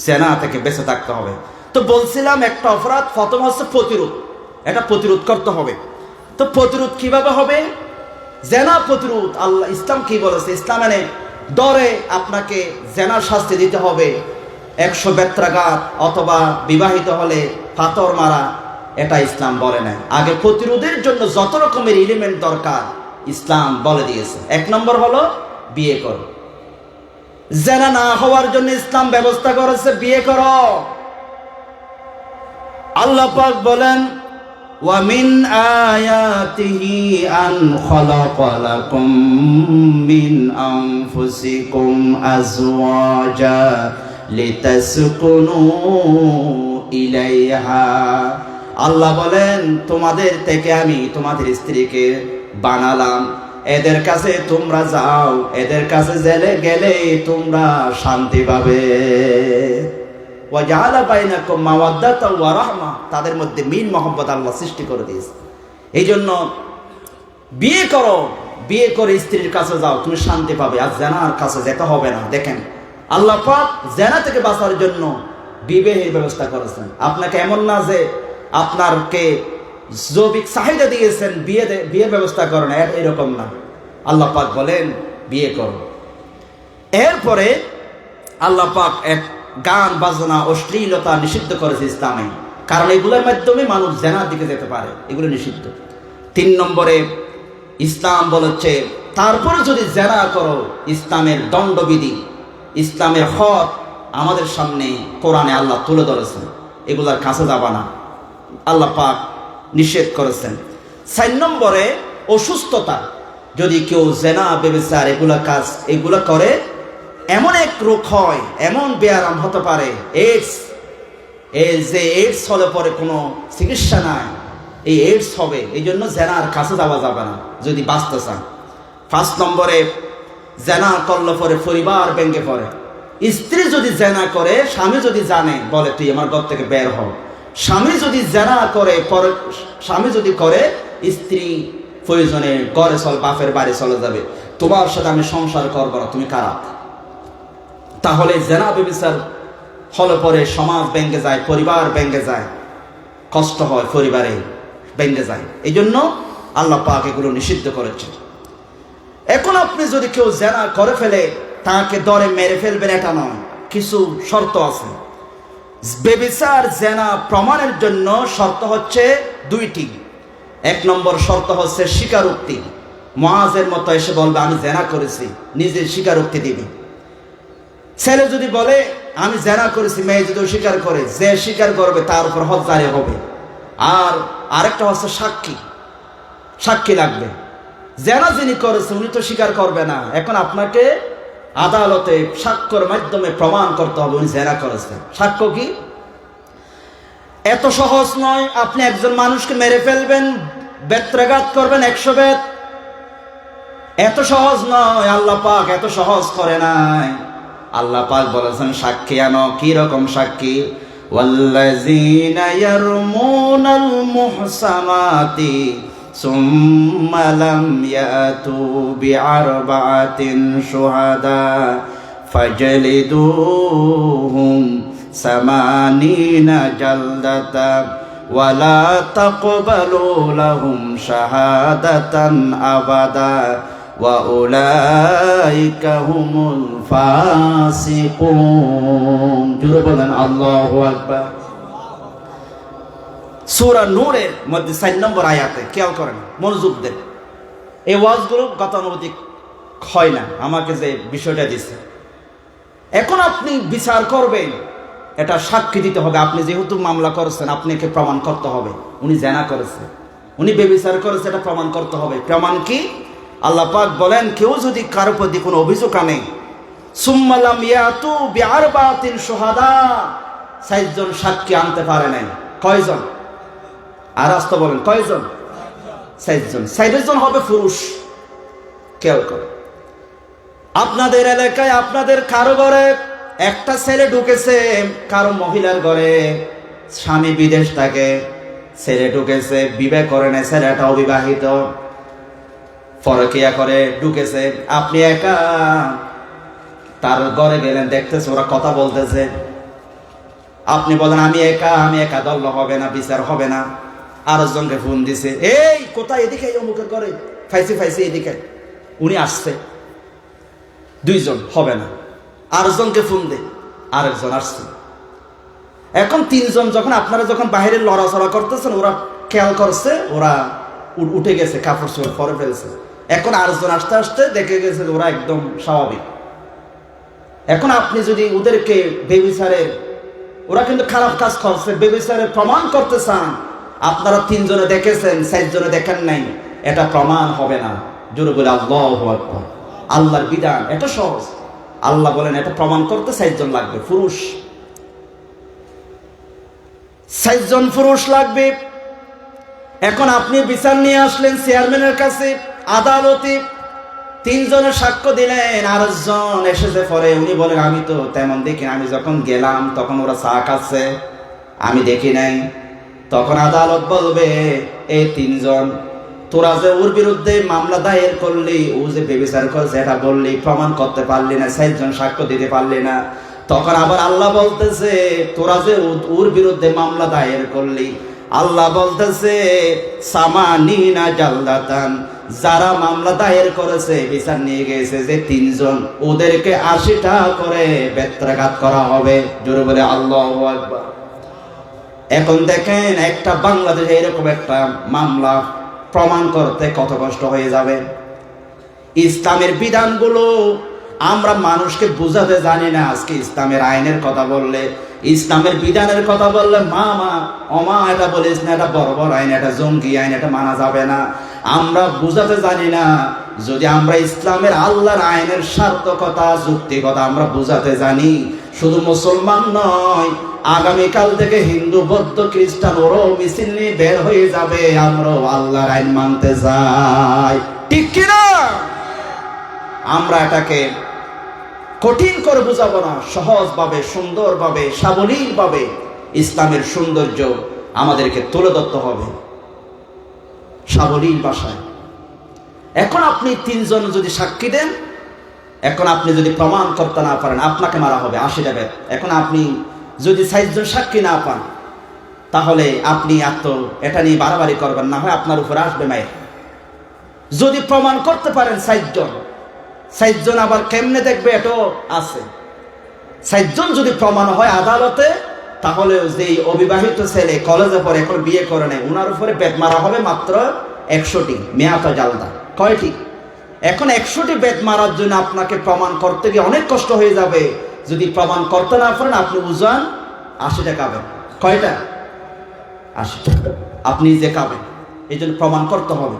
জেনা থেকে বেঁচে থাকতে হবে। তো বলছিলাম একটা অপরাধ, প্রথম হচ্ছে প্রতিরোধ, এটা প্রতিরোধ করতে হবে। তো প্রতিরোধ কিভাবে হবে? জেনা প্রতিরোধ আল্লাহ ইসলাম কি বলেছে? ইসলাম ধরে আপনাকে জেনার শাস্তি দিতে হবে, 100 বেত্রাঘাত, অথবা বিবাহিত হলে পাথর মারা, এটা ইসলাম বলে নাই। আগে প্রতিরোধের জন্য যত রকমের এলিমেন্ট দরকার ইসলাম বলে দিয়েছে। 1 নম্বর হলো বিয়ে করো। জেনা না হওয়ার জন্য ইসলাম ব্যবস্থা করেছে, বিয়ে করো। আল্লাহ পাক বলেন, ওয়া মিন আয়াতিহি আন খালাকা লাকুম মিন আনফুসিকুম আজওয়াজা লিতাসকুনু ইলাইহা। আল্লাহ বলেন, তোমাদের থেকে আমি তোমাদের স্ত্রীকে বানালাম, এদের কাছে তোমরা যাও, এদের কাছে গেলে তোমরা শান্তি পাবে। ওয়াজআলা বাইনাকুম মাওয়াদ্দাতাও ওয়া রাহমা, তাদের মধ্যে মিল মহব্বত আল্লাহ সৃষ্টি করে দিয়েছে। এই জন্য বিয়ে করো, বিয়ে করে স্ত্রীর কাছে যাও, তুমি শান্তি পাবে, আর জেনার কাছে যেতে হবে না। দেখেন, আল্লাহ পাক জেনা থেকে বাঁচার জন্য বিবাহের ব্যবস্থা করেছেন। আপনাকে এমন না যে আপনারকে জৈবিক চাহিদা দিয়েছেন, বিয়ের ব্যবস্থা করো না, এরকম না। আল্লাহ পাক বলেন বিয়ে করো। এরপরে আল্লাহ পাক এক গান বাজনা অশ্লীলতা নিষিদ্ধ করেছে ইসলামে, কারণ এগুলোর মাধ্যমে মানুষ জেনার দিকে যেতে পারে, এগুলো নিষিদ্ধ। 3 নম্বরে ইসলাম বলেছে তারপরে যদি জেনা করো, ইসলামের দণ্ডবিধি, ইসলামের হক আমাদের সামনে কোরআনে আল্লাহ তুলে ধরেছেন, এগুলার কাছে যাবা না, আল্লাহ পাক নিষেধ করেছেন। 4 নম্বরে অসুস্থতা, যদি কেউ জেনা ব্যভিচার এগুলা করে, এমন এক রোগ হয়, এমন ব্যায়াম হতে পারে এইডস, যে এইডস হলে পরে কোনো চিকিৎসা নাই, এই এইডস হবে, এই জন্য জেনার কাছে যাওয়া যাবে না যদি বাঁচতে চান। 5 নম্বরে জেনা করলে পরে পরিবার ভেঙে পড়ে। স্ত্রী যদি জেনা করে, স্বামী যদি জানে, বলে তুই আমার ঘর থেকে বের হও। স্বামী যদি জেনা করে, স্বামী যদি করে, স্ত্রী প্রয়োজনে ঘরে চল, বাপের বাড়ি চলে যাবে, তোমার সাথে আমি সংসার করবো না, তুমি খারাপ। তাহলে জেনা ব্যভিচার হলে পরে সমাজ ভেঙে যায়, পরিবার ভেঙে যায়, কষ্ট হয়, পরিবারে ভেঙে যায়। এই জন্য আল্লাহ পাক এগুলো নিষিদ্ধ করেছেন। এখন আপনি যদি কেউ জেনা করে ফেলে, তাকে ধরে মেরে ফেলবেন এটা নয়, কিছু শর্ত আছে। ব্যভিচার জেনা প্রমাণের জন্য শর্ত হচ্ছে 2টি। 1 নম্বর শর্ত হচ্ছে স্বীকারোক্তি। মুআজের মতো এসে বলবে আমি জেনা করেছি, নিজে স্বীকারোক্তি দিবে। ছেলে যদি বলে আমি জেনা করেছি, মেয়ে যদি স্বীকার করে, যে স্বীকার করবে তার উপর হদ জারি হবে। আর আরেকটা হচ্ছে সাক্ষী লাগবে। জেনা যিনি করেছে উনি তো স্বীকার করবে না, এখন আপনাকে আদালতে সাক্ষ্যের মাধ্যমে প্রমাণ করতে হবে উনি জেনা করেছেন। সাক্ষ্য কি? এত সহজ নয় আপনি একজন মানুষকে মেরে ফেলবেন, বেত্রাঘাত করবেন 100 বেত, এত সহজ নয়। আল্লাহ পাক এত সহজ করে নাই। আল্লাহ পাক বলেছেন সাক্ষী আনো। কি রকম সাক্ষী? ওয়াল্লাযীনা ইয়ারমুনাল মুহসানাতি সুম্মা লাম ইয়াতু বিআরবাআতিন শুহাদা ফাজলিদুহুম 80 জালদাতা ওয়ালা তাকবালু লাহুম শাহাদাতান আবাদা ওয়া উলাইকা হুমুল ফাসিকুন। জোরে বলেন আল্লাহু আকবার। সূরা নূরের মধ্যে 4 নম্বর আয়াতে খেয়াল করেন, মনোযোগ দেন। এই ওয়াজগুলো গতানুগতিক হয় না, আমাকে যে বিষয়টা দিচ্ছে। এখন আপনি বিচার করবেন, এটা সাক্ষী দিতে হবে। আপনি যেহেতু মামলা করেছেন, আপনাকে প্রমাণ করতে হবে উনি জেনা করেছে, উনি ব্যভিচার করেছে, এটা প্রমাণ করতে হবে। প্রমাণ কি? আল্লাহ পাক বলেন কেউ যদি কারো প্রতি কোনো অভিযোগ আনে, সুম্মা লাম ইয়াতু বিআরবাতিন শুহাদা, 4 জন সাক্ষী আনতে পারে নাই। কয়জন? আর আসতে বলেন কয়জন? 4 জন। 4 জন হবে পুরুষ। খেয়াল করে, আপনাদের এলাকায় আপনাদের কারো ঘরে একটা ছেলে ঢুকেছে, কারো মহিলার ঘরে, স্বামী বিদেশ থাকে, ছেলে ঢুকেছে, বিবাহ করে না, ছেলেটা অবিবাহিত, পরকিয়া করে ঢুকেছে, আপনি একা তার ঘরে গেলেন, দেখতেছে ওরা কথা বলতেছে, আপনি বলেন আমি একা দল হবে না, বিচার হবে না। আরেকজনকে ফোন দিছে, এই কোথায়? এদিকে, অমুকের ঘরে ফাইসি এদিকে। উনি আসছে, 2 জন হবে না। আরেকজনকে ফোন দে, আরেকজন আসছে। এখন 3 জন যখন আপনারা যখন বাইরে লড়াচড়া করতেছেন, ওরা খেয়াল করছে, ওরা উঠে গেছে, কাপড় চোপড় পরে ফেলছে। এখন আরেকজন আসতে আসতে দেখে গেছে ওরা একদম স্বাভাবিক। এখন আপনি যদি ওদেরকে ব্যভিচারের, ওরা কিন্তু খারাপ কাজ করছে, ব্যভিচারের প্রমাণ করতে চান, আপনারা 3 জনে দেখেছেন, 4 জনে দেখেন নাই, এটা প্রমাণ হবে না। জোরে বলে আল্লাহু আকবার। আল্লাহর বিধান এটা সহজ। আল্লাহ বলেন এটা প্রমাণ করতে 4 জন লাগবে, পুরুষ 4 জন পুরুষ লাগবে। এখন আপনি বিচার নিয়ে আসলেন চেয়ারম্যানের কাছে, আদালতে 3 জনের সাক্ষ্য দিলেন, আরেকজন এসেছে পরে, উনি বলেন আমি তো তেমন দেখি না, আমি যখন গেলাম তখন ওরা চা খাচ্ছে, আমি দেখি নাই। তখন আদালত বলবে এই 3 জন, তোরা যে ওর বিরুদ্ধে মামলা দায়ের করলি, ও যে ব্যভিচার করেছে এটা বললি, প্রমাণ করতে পারলি না, 4 জন সাক্ষ্য দিতে পারলি না। তখন আবার আল্লাহ বলতেছে তোরা যে ওর বিরুদ্ধে মামলা দায়ের করলি, আল্লাহ বলতেছে 80 জালদাতান, যারা মামলা দায়ের করেছে, বিচার নিয়ে গেছে যে 3 জন, ওদেরকে 80টা করে বেত্রাঘাত করা হবে। জোরে বলে আল্লাহু আকবার। এখন দেখেন একটা বাংলাদেশে এরকম একটা মামলা প্রমাণ করতে কত কষ্ট হয়ে যাবে। ইসলামের বিধানগুলো আমরা মানুষকে বোঝাতে জানি না। আজকে ইসলামের আইনের কথা বললে, ইসলামের বিধানের কথা বললে মা অমা এটা বলিস না, এটা বড় বড় আইন, এটা জঙ্গি আইন, এটা মানা যাবে না। আমরা বুঝাতে জানি না। যদি আমরা ইসলামের আল্লাহর আইনের সার্থকতা যুক্তিকতা আমরা বুঝাতে জানি, শুধু মুসলমান নয়, আগামীকাল থেকে হিন্দু বৌদ্ধ খ্রিস্টান ওরাও মিছিল নিয়ে বের হয়ে যাবে, আমরাও আল্লাহর আইন মানতে যাই, ঠিক কিনা? আমরা এটাকে কঠিন করে বুঝাবো না, সহজভাবে সুন্দরভাবে সাবলীলভাবে ইসলামের সৌন্দর্য আমাদেরকে তুলে ধরতে হবে সাবলীল ভাষায়। এখন আপনি 3 জন যদি সাক্ষী দেন, এখন আপনি যদি প্রমাণ করতে না পারেন আপনাকে মারা হবে 80 টাকা। এখন আপনি যদি 4 জন সাক্ষী না পান, তাহলে আপনি এটা নিয়ে বাড়াবাড়ি করবেন, না হয় আপনার উপরে আসবে মায়ের। যদি প্রমাণ করতে পারেন 4 জন আবার কেমনে দেখবে, এটাও আছে। 4 জন যদি প্রমাণ হয় আদালতে, তাহলে যে অবিবাহিত ছেলে কলেজে পড়ে এখন বিয়ে করে নেয়, ওনার উপরে বেত মারা হবে মাত্র 100টি। মেয়াতা জালদা কয়টি? এখন 100টি বেত মারার জন্য আপনাকে প্রমাণ করতে গিয়ে অনেক কষ্ট হয়ে যাবে। যদি প্রমাণ করতে না পারেন, আপনি বুঝান 80 টাকা খাবেন। কয়টা? 80 টাকা আপনি যে খাবেন, এই জন্য প্রমাণ করতে হবে।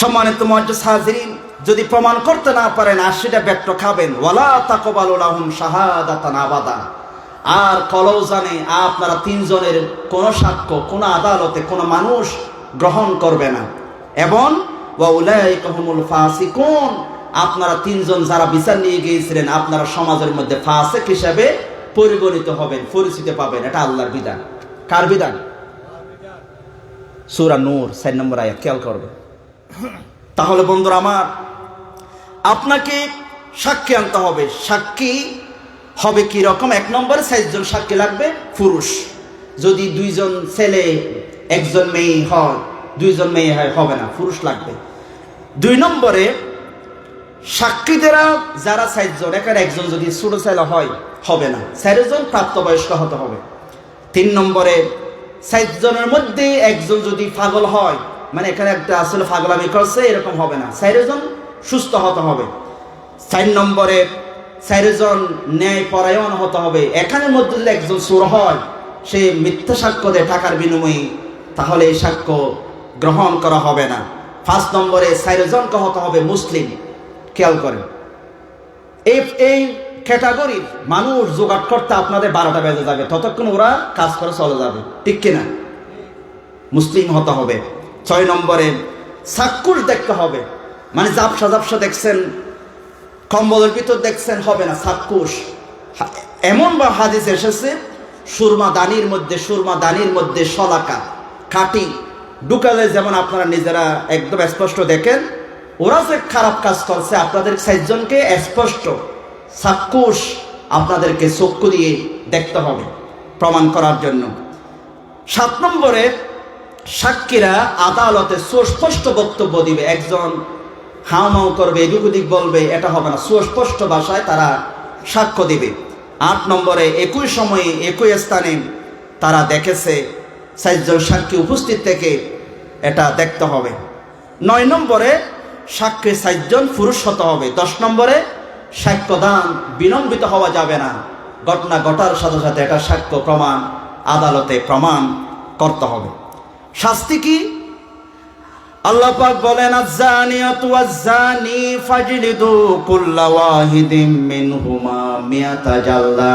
সম্মানিত মুআজ্জিজ হাজিরিন, যদি প্রমাণ করতে না পারেন 80টা বেত্র খাবেন। ওয়ালা তাকবালু লাহুম শাহাদাতান আবাদা। আর কলও জানে আপনারা 3 জনের কোনো সাক্ষ্য কোনো আদালতে কোনো মানুষ গ্রহণ করবে না। এবং ওয়া উলাইকা হুমুল ফাসিকুন, আপনারা 3 জন যারা বিচার নিয়ে গিয়েছিলেন, আপনারা সমাজের মধ্যে ফাসিক হিসেবে পরিগণিত হবেন, পরিচিতি পাবেন। এটা আল্লাহর বিধান। কার বিধান? সূরা নূর 4 নম্বর আয়াত, খেয়াল করবেন। তাহলে বন্ধুরা আমার, আপনাকে সাক্ষী আনতে হবে। সাক্ষী হবে কি রকম? 1 নম্বরে 4 জন সাক্ষী লাগবে, পুরুষ। যদি 2 জন ছেলে 1 জন মেয়ে হয়, 2 জন মেয়ে হয়, হবে না, পুরুষ লাগবে। 2 নম্বরে সাক্ষীদেরা যারা 4 জন, এখানে 1 জন যদি ছোট ছেলে হয়, হবে না, 4 জন প্রাপ্তবয়স্ক হতে হবে। 3 নম্বরে 4 জনের মধ্যে 1 জন যদি পাগল হয়, মানে এখানে একটা আসলে পাগলামি করছে, এরকম হবে না, 4 জন সুস্থ হতে হবে। 4 নম্বরে 4 জন ন্যায় পরায়ণ হতে হবে। এখানের মধ্যে যদি 1 জন চোর হয়, সে মিথ্যা সাক্ষ্য দেয় টাকার বিনিময়ে, তাহলে এই সাক্ষ্য গ্রহণ করা হবে না। 5 নম্বরে 4 জনকে হতে হবে মুসলিম। খেয়াল করেন, এই ক্যাটাগরির মানুষ জোগাড় করতে আপনাদের 12টা বেজে যাবে, ততক্ষণ ওরা কাজ করে চলে যাবে, ঠিক কিনা? মুসলিম হতে হবে। 6 নম্বরে চাক্ষুষ দেখতে হবে, মানে জাপসা দেখছেন, কম্বলের ভিতর দেখছেন, হবে না, চাক্ষুষ। এমন বা হাদিস এসেছে, সুরমা দানির মধ্যে শলাকা কাটি ঢুকালে যেমন আপনারা নিজেরা একদম স্পষ্ট দেখেন, ওরা যে খারাপ কাজ করছে আপনাদের 4 জনকে স্পষ্ট চাক্ষুষ আপনাদেরকে চক্ষু দিয়ে দেখতে হবে প্রমাণ করার জন্য। 7 নম্বরে সাক্ষীরা আদালতে সুস্পষ্ট বক্তব্য দিবে। 1 জন হাউমাউ করবে, এদিক ওদিক বলবে, এটা হবে না, সুস্পষ্ট ভাষায় তারা সাক্ষ্য দিবে। 8 নম্বরে একই সময়ে একই স্থানে তারা দেখেছে 4 জন সাক্ষী উপস্থিত থেকে, এটা দেখতে হবে। 9 নম্বরে সাক্ষী 4 জন পুরুষ হতে হবে। 10 নম্বরে সাক্ষ্যদান বিলম্বিত হওয়া যাবে না, ঘটনা ঘটার সাথে সাথে এটা সাক্ষ্য প্রমাণ আদালতে প্রমাণ করতে হবে। শাস্তি কি? আল্লাহ পাক বলেন, আয-যানিয়াতু ওয়াজ-যানি ফাজলিদু কুল্লা ওয়াহিদিম মিনহুমা মিয়াতা জালদা।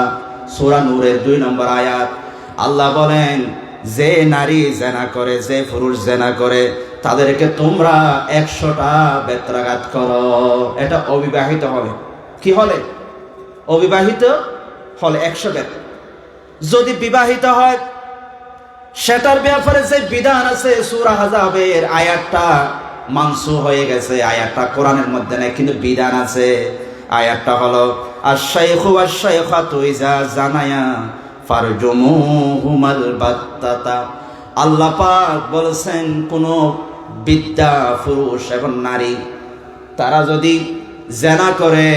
সূরা নূরের 2 নম্বর আয়াত। আল্লাহ বলেন, যে নারী জেনা করে, যে পুরুষ জেনা করে, তাদেরকে তোমরা 100টা বেত্রাঘাত করো। এটা অবিবাহিত হলে। কি হলে? অবিবাহিত হলে 100 বেত। যদি বিবাহিত হয়, সেটার ব্যাপারে যে বিধান আছে সূরা আহজাবের আয়াতটা মানসুখ হয়ে গেছে। আয়াতটা কোরআনের মধ্যে নেই, কিন্তু বিধান আছে। আয়াতটা হলো, আশ-শাইখু ওয়াশ-শাইখাতু ইযা জানায়া ফারজুমুহুমাল বাত্তাতা। আল্লাহ পাক বলেছেন, কোন বিদ্যা পুরুষ এবং নারী তারা যদি জেনা করে,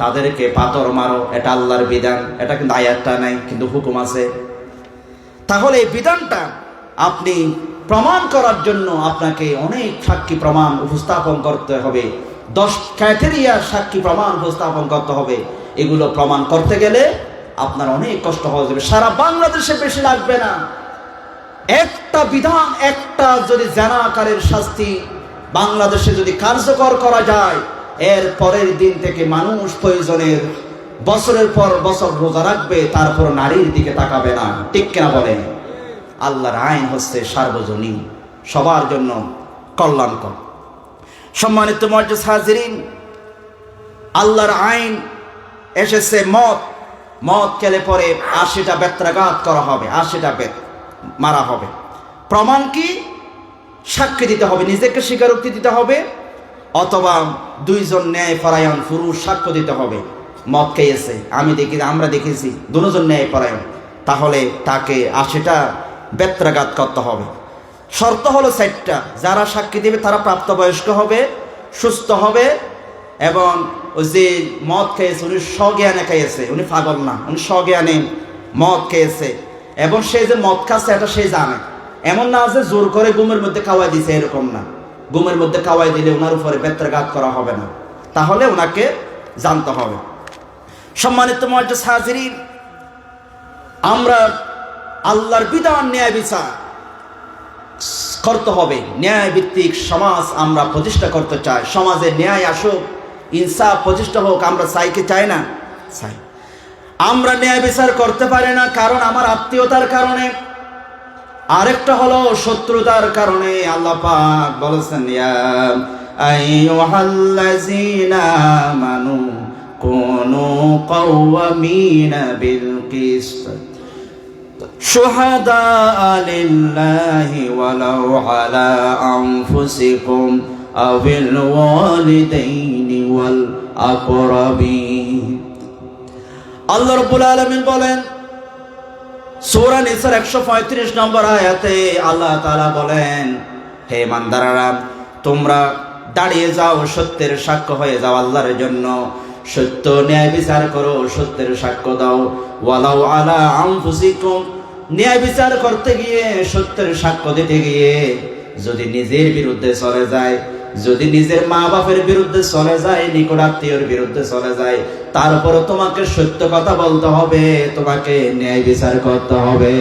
তাদেরকে পাথর মারো। এটা আল্লাহর বিধান, এটা কিন্তু আয়াতটা নাই, কিন্তু হুকুম আছে। তাহলে এই বিধানটা আপনি প্রমাণ করার জন্য আপনাকে অনেক সাক্ষী প্রমাণ উপস্থাপন করতে হবে, 10 ক্রাইটেরিয়ার সাক্ষী প্রমাণ উপস্থাপন করতে হবে। এগুলো প্রমাণ করতে গেলে আপনার অনেক কষ্ট হয়ে যাবে। সারা বাংলাদেশে বেশি লাগবে না, একটা বিধান, একটা যদি জানাকারের শাস্তি বাংলাদেশে যদি কার্যকর করা যায়, এর পরের দিন থেকে মানুষ প্রয়োজনের বছরের পর বছর রোজা রাখবে, তারপর নারীর দিকে তাকাবে না। ঠিক কিনা বলেন? আল্লাহর আইন হচ্ছে সার্বজনীন, সবার জন্য কল্যাণকর। সম্মানিত মুআজ্জিজ হাজিরিন, আল্লাহর আইন এসেছে মদ খেলে পরে 80টা বেত্রাঘাত করা হবে, 80টা বেত মারা হবে। প্রমাণ কি? সাক্ষী দিতে হবে, নিজেকে স্বীকারোক্তি দিতে হবে, অথবা 2 জন ন্যায়পরায়ণ পুরুষ সাক্ষ্য দিতে হবে মদ খেয়েছে। আমরা দেখেছি 2 জন ন্যায়পরায়ণ, তাহলে তাকে 80টা বেত্রাঘাত করতে হবে। শর্ত হলো 4টা। যারা সাক্ষী দেবে তারা প্রাপ্তবয়স্ক হবে, সুস্থ হবে, এবং ওই যে মদ খেয়েছে উনি স্বজ্ঞানে খেয়েছে, উনি পাগল না, উনি স্বজ্ঞানে মদ খেয়েছে, এবং সে যে মদ খাচ্ছে এটা সে জানে। এমন না যে জোর করে ঘুমের মধ্যে খাওয়াই দিছে, এরকম না। ঘুমের মধ্যে খাওয়াই দিলে ওনার উপরে বেত্রাঘাত করা হবে না, তাহলে ওনাকে জানতে হবে। সম্মানিত মুআজ্জিজ হাজিরিন, আমরা আল্লাহর বিধান ন্যায় বিচার করতে হবে। ন্যায় ভিত্তিক সমাজ আমরা প্রতিষ্ঠা করতে চাই। সমাজে ন্যায় আসুক, ইনসাফ প্রতিষ্ঠা হোক, আমরা চাই কি চাই না? চাই। আমরা ন্যায় বিচার করতে পারি না কারণ আমার আত্মীয়তার কারণে, আরেকটা হলো শত্রুতার কারণে। আল্লাহ পাক বলেছেন, ইয়া আইয়ুহাল্লাযীনা আমানু কুনু কাওয়ামিনা বিল কিসত শুহাদা লিল্লাহি ওয়ালাউ আলা আনফুসিকুম আবিল ওয়ালিদাইনি ওয়াল আকরাবিন। আল্লাহ রাব্বুল আলামিন বলেন সূরা নিসার 135 নম্বর আয়াতে আল্লাহ তাআলা বলেন, হে ইমানদাররা, তোমরা দাঁড়িয়ে যাও, সত্যের সাক্ষ্য হয়ে যাও আল্লাহর জন্য, সত্য ন্যায় বিচার করো, সত্যের সাক্ষ্য দাও। ওয়ালাউ আলা আনফুসিকুম, ন্যায় বিচার করতে গিয়ে, সত্যের সাক্ষ্য দিতে গিয়ে যদি নিজের বিরুদ্ধে চলে যায়, যদি নিজের মা বাপের বিরুদ্ধে চলে যায়, নিকট আত্মীয়ের বিরুদ্ধে চলে যায়, তারপর তোমাকে সত্য কথা বলতে হবে, তোমাকে ন্যায় বিচার করতে হবে।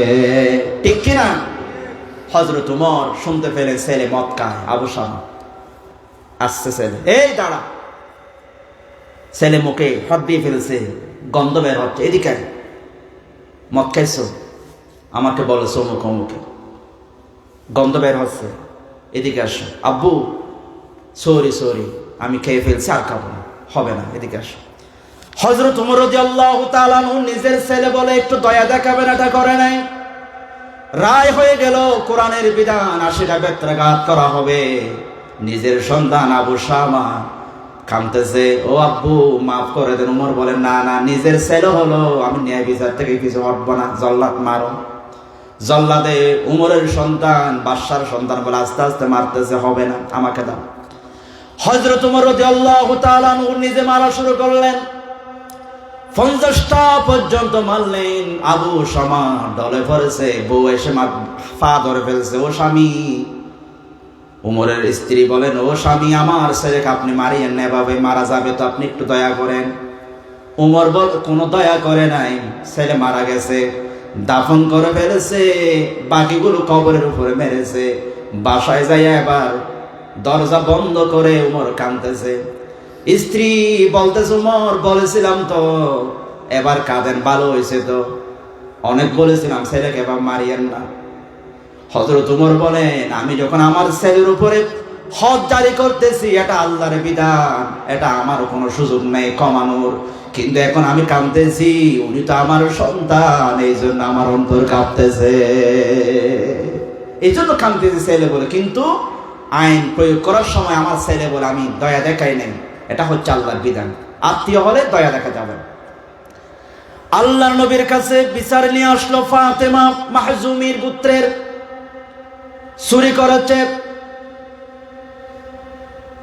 ঠিক কিনা? হযরত ওমর শুনতে পেলে ছেলে মদ খায়, আবু শামা আসছে, ছেলে এই দাঁড়া, ছেলে মুখে হাত দিয়ে ফেলেছে, গন্ধ বের হচ্ছে, এদিকে মদ খাইছো, আমাকে বলেছো অমুক অমুকে, গন্ধ বের হচ্ছে, এদিকে আসো। আব্বু সরি আমি খেয়ে ফেলছি, আর খাবো না, হবে না, এদিকে আসো। হযরত ওমর রাদিয়াল্লাহু তাআলা আনহু নিজের ছেলে বলে একটু দয়া দেখাবেন, এটা করে নাই। রায় হয়ে গেল, কোরআনের বিধান 80টা বেত্রাঘাত করা হবে। নিজের সন্তান আবু শামা কাঁদতেছে, ও আব্বু মাফ করে দেন। ওমর বলেন, না না, নিজের ছেলে হলো, আমি ন্যায় বিচার থেকে কিছু হটবো না, জল্লাদ মারো। জল্লাদে উমরের সন্তান, বাদশার সন্তান বলে আস্তে আস্তে মারতেছে, হবে না, আমাকে দাও। হযরত ওমর রাদিয়াল্লাহু তাআলা আনহু নিজে মারা শুরু করলেন, 50টা পর্যন্ত মারলেন। আবু শামা ডলে পড়েছে, বউ এসে পা ধরে ফেলছে, ও স্বামী। উমরের স্ত্রী বলেন, ও স্বামী, আমার ছেলেকে আপনি মারিয়েন না, এভাবে মারা যাবে তো, আপনি একটু দয়া করেন। উমর বল, কোনো দয়া করে নাই, ছেলে মারা গেছে, দাফন করে ফেলেছে, বাকিগুলো কবরের উপরে মেরেছে। বাসায় যাইয়া এবার দরজা বন্ধ করে উমর কাঁদতেছে। স্ত্রী বলতেছে, উমর বলেছিলাম তো, এবার কাঁদেন, ভালো হয়েছে তো, অনেক বলেছিলাম ছেলেকে এবার মারিয়েন না। হযরত উমর বলেন, আমি যখন আমার ছেলের উপরে হদ জারি করতেছি, এটা আল্লাহর বিধান, এটা আমার কোনো সুযোগ নেই কমানোর, কিন্তু এখন আমি কাঁদতেছি, উনি তো আমার সন্তান, এই জন্য আমার অন্তর কাঁপতেছে, এই জন্য কাঁদতেছি ছেলে বলে। কিন্তু আইন প্রয়োগ করার সময় আমার ছেলে বলে আমি দয়া দেখাই নাই, এটা হচ্ছে আল্লাহর বিধান। আত্মীয় হলে দয়া দেখা যাবে। আল্লাহর নবীর কাছে বিচার নিয়ে আসলো, ফাতেমা মাহজুমির গোত্রের চুরি করেছে।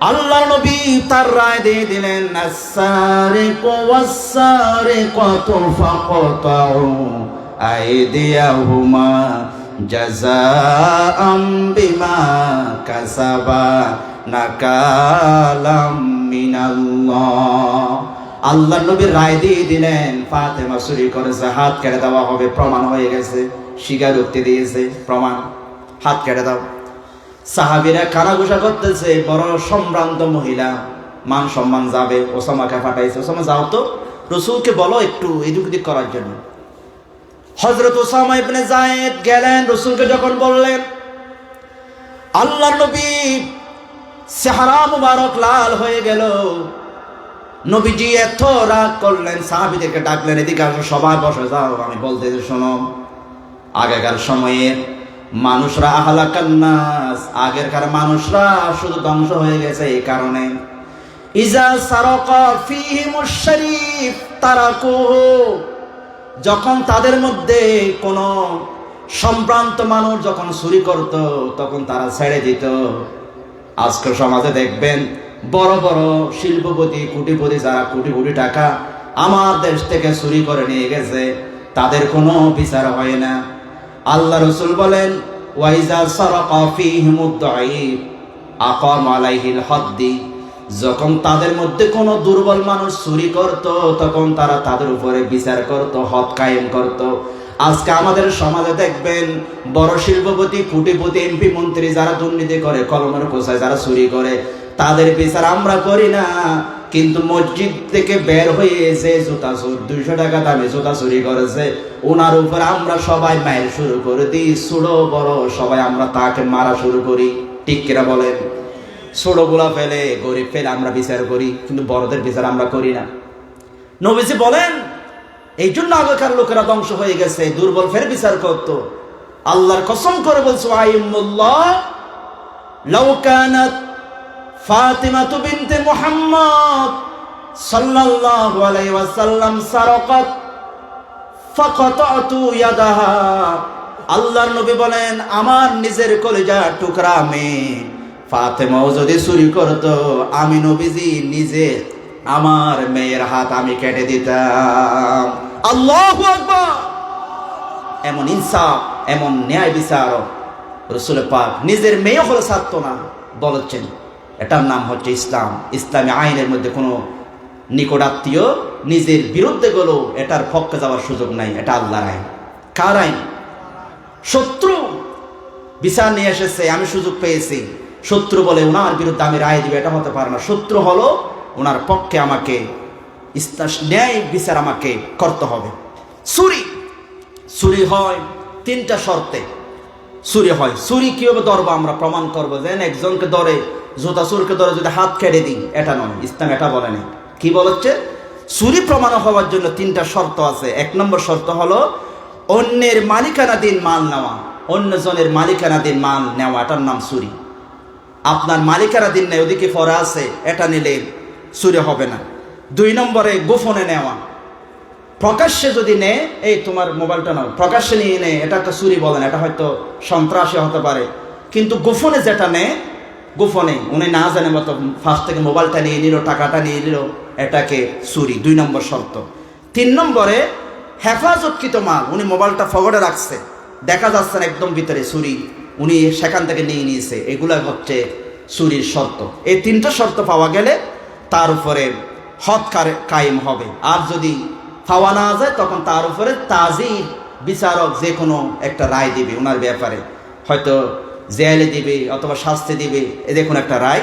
আল্লাহর নবী তার রায় দিয়ে দিলেন, আস-সারিকু ওয়াস-সারিকাতু ফাকতাউ আইদিয়াহুমা জাযাআম বিমা কাসাবা নাকালাম মিনাল্লাহ। আল্লাহ নবী রায় দিয়ে দিলেন, ফাতেমা চুরি করেছে, হাত কেটে দেওয়া হবে, প্রমাণ হয়ে গেছে, স্বীকারোক্তি দিয়েছে, প্রমাণ, হাত কেটে দাও। সাহাবীরা কানাঘুষা করতেছে, বড় সম্ভ্রান্ত মহিলা, মান সম্মান যাবে। ওসামাকে পাঠাইছে, ওসামা যাও তো, রাসূলকে বলো একটু এদিক ওদিক করার জন্য। হযরত ওসামা ইবনে যায়েদ গেলেন, রাসূলকে যখন বললেন, আল্লাহর নবী চেহারা মুবারক লাল হয়ে গেল। নবীজি এত রাগ করলেন, সাহাবীদেরকে ডাকলেন, এদিকে আসো, সবাই বসে যাও, আমি বলতেছি শোনো। আগেকার সময়ে মানুষরা আহলাকান নাস, আগেরকার মানুষরা শুধু ধ্বংস হয়ে গেছে এই কারণে, ইজা সারাকা ফীহিমুশ শরীফ তারাকুহু, যখন তাদের মধ্যে কোন সম্ভ্রান্ত মানুষ যখন চুরি করত তখন তারা ছেড়ে দিত। আজকের সমাজে দেখবেন বড় বড় শিল্পপতি, কোটিপতি, যারা কোটি কোটি টাকা আমার দেশ থেকে চুরি করে নিয়ে গেছে, তাদের কোনো বিচার হয় না। আল্লাহ রাসূল বলেন, ওয়াইজা সারাকা ফীহিমুদ দাঈফ আকাম আলাইহিল হাদ্দি, যখন তাদের মধ্যে কোনো দুর্বল মানুষ চুরি করত তখন তারা তাদের উপরে বিচার করত, হদ কায়েম করত। আজকে আমাদের সমাজে দেখবেন বড় শিল্পপতি, কোটিপতি, এমপি, মন্ত্রী যারা দুর্নীতি করে, কলমের কোষায় যারা চুরি করে, তাদের বিচার আমরা করি না। কিন্তু মসজিদ থেকে বের হয়ে যে জুতা চোর, 200 টাকা দামে জুতা চুরি করেছে, ওনার উপর আমরা সবাই মাইল শুরু করে দিই, ছোট বড় সবাই আমরা তাকে মারা শুরু করি। ঠিক কিনা বলেন? ছোটগুলা ফেলে, গরিব ফেলে আমরা বিচার করি, কিন্তু বড়দের বিচার আমরা করি না। নবীজি বলেন, এই জন্য আগেকার লোকেরা ধ্বংস হয়ে গেছে, দুর্বল ফের বিচার করত। আল্লাহর কসম করে বলছো, আইমুল্লাহ লাউ কানাত ফাতিমাতু বিনতে মুহাম্মদ সাল্লাল্লাহু আলাইহি ওয়াসাল্লাম সারাকাত ফাকাতাতু ইয়াদাহা, আল্লাহর নবী বলেন, আমার নিজের কলিজার টুকরা মেয়ে ফাতেমাও যদি চুরি করতো, আমি নবীজি নিজে আমার মেয়ের হাত আমি কেটে দিতাম। আল্লাহু আকবার! এমন ইনসাফ, এমন ন্যায় বিচার রাসূল পাক নিজের মেয়ে হলে ছাড়তো না, বলেছেন। এটার নাম হচ্ছে ইসলাম। ইসলামী আইনের মধ্যে কোনো নিকটাত্মীয় নিজের বিরুদ্ধে গেলেও এটার পক্ষে যাওয়ার সুযোগ নাই, এটা আল্লাহর আইন। কার আইন? শত্রু বিচার নিয়ে এসেছে, আমি সুযোগ পেয়েছি, শত্রু বলে ওনার বিরুদ্ধে আমি রায় দিব, এটা হতে পারে না। শত্রু হলো ওনার পক্ষে আমাকে ন্যায় বিচার আমাকে করতে হবে। চুরি হয় 3টা শর্তে চুরি হয়। চুরি কিভাবে ধরবো আমরা? প্রমাণ করবো। যেন একজনকে ধরে, জুতা চোরকে ধরে যদি হাত কেটে দিই, এটা নয়, ইসলাম এটা বলে না। কি বলছে? চুরি প্রমাণ হওয়ার জন্য 3টা শর্ত আছে। 1 নম্বর শর্ত হলো অন্যের মালিকানাধীন মাল নেওয়া। অন্যজনের মালিকানাধীন মাল নেওয়া, এটার নাম চুরি। আপনার মালিকানাধীন নেই, ওদিকে পরে আছে, এটা নিলে চুরি হবে না। 2 নম্বরে গোপনে নেওয়া। প্রকাশ্যে যদি নেয়, এই তোমার মোবাইলটা নাও, প্রকাশ্যে নিয়ে নেয়, এটা একটা চুরি বলেন, এটা হয়তো সন্ত্রাসী হতে পারে। কিন্তু গোপনে যেটা নেয়, গোপনে উনি না জানে মতো ফার্স্ট থেকে মোবাইলটা নিয়ে নিল, টাকাটা নিয়ে নিল, এটাকে চুরি। 2 নম্বর শর্ত। 3 নম্বরে হেফাজতকৃত মাল, উনি মোবাইলটা ফগড়ে রাখছে, দেখা যাচ্ছে না একদম ভিতরে, চুরি, উনি সেখান থেকে নিয়ে নিয়েছে, এগুলা হচ্ছে চুরির শর্ত। এই 3টা শর্ত পাওয়া গেলে তার উপরে হদ কায়েম হবে। আর যদি পাওয়া না যায় তখন তার উপরে তাজির বিচারক যে কোনো একটা রায় দিবে ওনার ব্যাপারে, হয়তো জেলে দিবে অথবা শাস্তি দিবে, দেখুন একটা রায়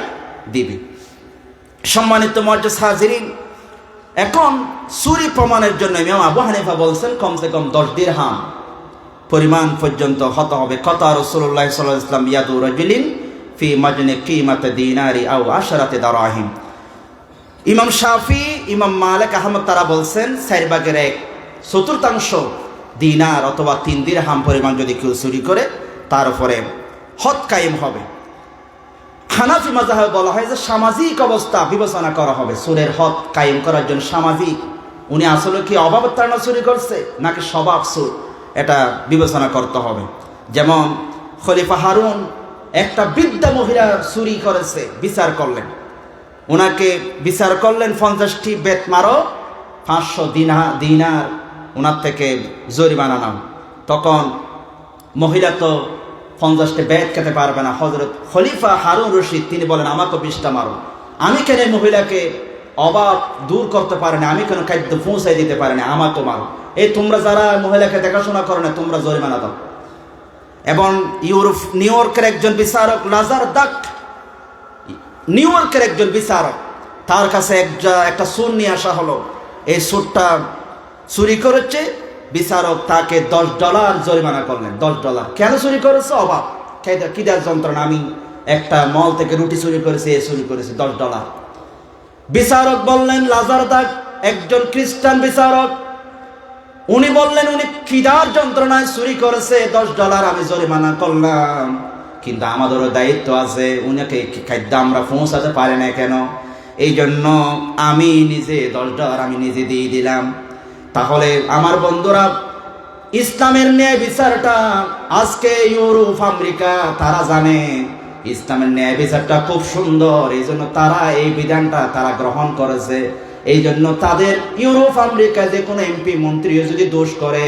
দিবে। সম্মানিত মুআজ্জিজ হাজিরিন, এখন চুরি প্রমাণের জন্য ইমাম আবু হানিফা বলছেন কমসে কম 10 দিরহাম পরিমাণ পর্যন্ত হতে হবে। কথা রাসূলুল্লাহ সাল্লাল্লাহু আলাইহি ওয়াসাল্লাম ইয়াদু রাজুলিন ফি মাজনি কিমাতে দিনারি আও 10 দারাহিম। ইমাম শাফি, ইমাম মালিক, আহমদ তারা বলছেন 4/1 দিনার অথবা 3 দিরহাম পরিমাণ যদি কেউ চুরি করে তার উপরে হদ কায়েম হবে। হানাফি মাযহাবে বলা হয় যে সামাজিক অবস্থা বিবেচনা করা হবে চোরের হদ কায়েম করার জন্য। সামাজিক, উনি আসলে কি অভাবের তাড়না চুরি করছে নাকি স্বভাব চোর, এটা বিবেচনা করতে হবে। যেমন খলিফা হারুন একটা বৃদ্ধা মহিলা চুরি করেছে, বিচার করলেন, ওনাকে বিচার করলেন 50টি বেত মারো, 500 দিনার ওনার থেকে জরিমানা নাও। তখন মহিলা তো 50টা বেত খেতে পারবে না। হযরত খলিফা হারুন রশিদ তিনি বলেন, আমাকে 20টা মারো। আমি কেন এই মহিলাকে অভাব দূর করতে পারি না, আমি কেন খাদ্য পৌঁছাই দিতে পারি না, আমাকে মারো। এই তোমরা যারা মহিলাকে দেখাশোনা করো না, তোমরা জরিমানা দাও। এবং নিউ ইয়র্কের একজন বিচারক লাজার দাক, নিউ ইয়র্কের একজন বিচারক, তার কাছে একটা সুর নিয়ে আসা হলো। এই সুরটা চুরি করেছে, বিচারক তাকে $10 জরিমানা করলেন। $10 কেন চুরি করেছে? অভাব, খিদার যন্ত্রণা। আমি একটা মল থেকে রুটি চুরি করেছি, এ চুরি করেছি, $10। বিচারক বললেন, লাজার দাগ একজন খ্রিস্টান বিচারক, উনি বললেন উনি খিদার যন্ত্রণায় চুরি করেছে, $10 আমি জরিমানা করলাম, কিন্তু আমাদেরও দায়িত্ব আছে, উনাকে খাদ্য আমরা পৌঁছাতে পারি না কেন, এই জন্য আমি নিজে $10 আমি নিজে দিয়ে দিলাম। তাহলে আমার বন্ধুরা, ইসলামের ন্যায় বিচারটা আজকে ইউরোপ আমেরিকা তারা জানে ইসলামের ন্যায় বিচারটা খুব সুন্দর, এই জন্য তারা এই বিধানটা তারা গ্রহণ করেছে। এই জন্য তাদের ইউরোপ আমেরিকা যে কোনো এমপি মন্ত্রীও যদি দোষ করে,